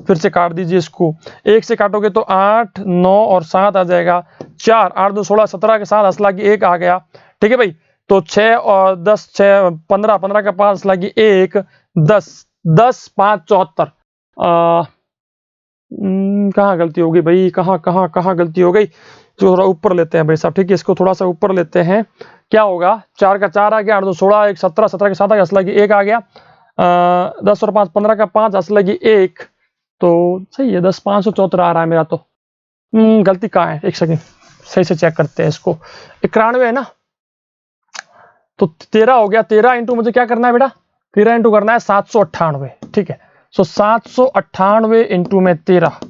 [SPEAKER 1] फिर से काट दीजिए इसको, एक से काटोगे तो 8, 9 और 7 आ जाएगा, 4, 8 2 16, 17 के साथ असला की 1 आ गया, ठीक है भाई। तो 6 और 10, 6 15, 15 का 5 असला की 1, 10, 10 5 74। कहाँ गलती हो गई भाई, कहाँ गलती हो गई, थोड़ा ऊपर लेते हैं भाई साहब, ठीक है, इसको थोड़ा सा ऊपर लेते हैं। क्या होगा, 4 का 4 आ गया, 8 2 16, 1 17, 17 के साथ असला की 1 आ गया, 10 और 5 15 का 5 असला की 1, तो सही है, 10 574 आ रहा है मेरा तो। गलती कहाँ है, एक सेकंड सही से चेक करते हैं इसको। 91 है ना, तो 13 हो गया, 13 इंटू मुझे क्या करना है बेटा, 13 इंटू करना है 798, ठीक है। सो 798 इंटू में 13,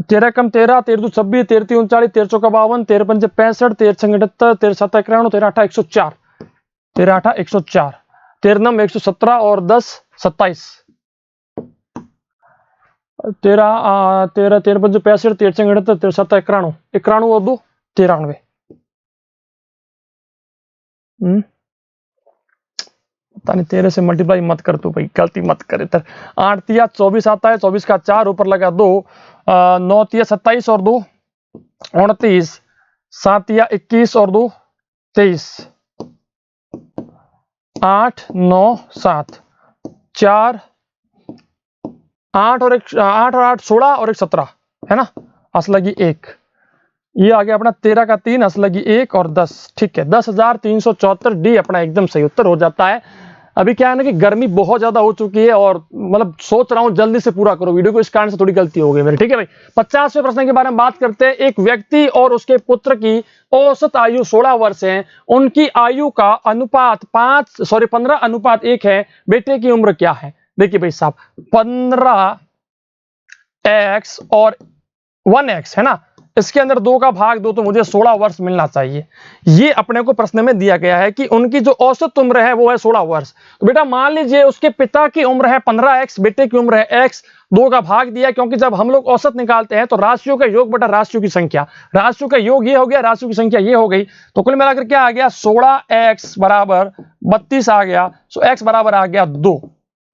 [SPEAKER 1] 13 कम 13, 13 26, 13 39, 13 52, 13 5 65, 13 78, 13 7 91, 13 8 104, 13 8 104, 13 9 117 और 10 27, 13 13 13 5 65, 13 78, 13 7 91, 91 और 2 93। पता नहीं, 13 से मल्टीप्लाई मत कर तू भाई, गलती मत कर इधर। 8 या 24 आता है, 24 का 4, ऊपर लगा 2, 9 या 27 और 2 29, 7 या 21 और 2 23, 8 9 7, 4 8 और 8 16 और 1 17 है ना, असला की 1, ये आ गया अपना 13 का 3, असला की 1 और 10, ठीक है, 10,374 डी अपना एकदम सही उत्तर हो जाता है। अभी क्या है ना कि गर्मी बहुत ज्यादा हो चुकी है और मतलब सोच रहा हूं जल्दी से पूरा करो वीडियो को, इस कारण से थोड़ी गलती हो गई मेरी, ठीक है भाई। 50वें प्रश्न के बारे में बात करते हैं। एक व्यक्ति और उसके पुत्र की औसत आयु 16 वर्ष है, उनकी आयु का अनुपात 15:1 है, बेटे की उम्र क्या है। देखिए भाई साहब, 15x और 1x है ना, इसके अंदर 2 का भाग 2, तो मुझे 16 वर्ष मिलना चाहिए। ये अपने को प्रश्न में दिया गया है कि उनकी जो औसत उम्र है वो है 16 वर्ष। तो बेटा मान लीजिए उसके पिता की उम्र है 15x, बेटे की उम्र है x, 2 का भाग दिया, क्योंकि जब हम लोग औसत निकालते हैं तो राशियों का योग बटा राशियों की संख्या, राशियों का योग ये हो गया, राशियों की संख्या ये हो गई, तो कुल मिलाकर क्या आ गया, 16x बराबर 32 आ गया। सो x बराबर आ गया 2।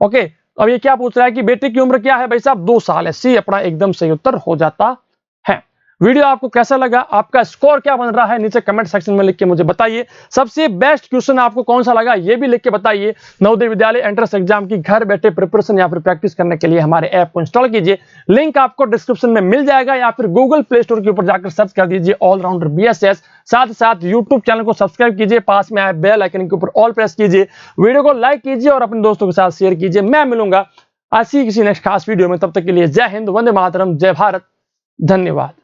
[SPEAKER 1] ओके, अब ये क्या पूछ रहा है कि बेटे की उम्र क्या है भाई साहब, 2 साल है। सी अपना एकदम सही उत्तर हो जाता है। वीडियो आपको कैसा लगा, आपका स्कोर क्या बन रहा है, नीचे कमेंट सेक्शन में लिख के मुझे बताइए। सबसे बेस्ट क्वेश्चन आपको कौन सा लगा ये भी लिख के बताइए। नवोदय विद्यालय एंट्रेंस एग्जाम की घर बैठे प्रिपरेशन या फिर प्रैक्टिस करने के लिए हमारे ऐप को इंस्टॉल कीजिए, लिंक आपको डिस्क्रिप्शन में मिल जाएगा, या फिर गूगल प्ले स्टोर के ऊपर जाकर सर्च कर दीजिए ऑलराउंडर बीएसएस। साथ ही साथ यूट्यूब चैनल को सब्सक्राइब कीजिए, पास में आए बेल आइकन के ऊपर ऑल प्रेस कीजिए, वीडियो को लाइक कीजिए और अपने दोस्तों के साथ शेयर कीजिए। मैं मिलूंगा ऐसी किसी नेक्स्ट खास वीडियो में, तब तक के लिए जय हिंद, वंदे मातरम, जय भारत, धन्यवाद।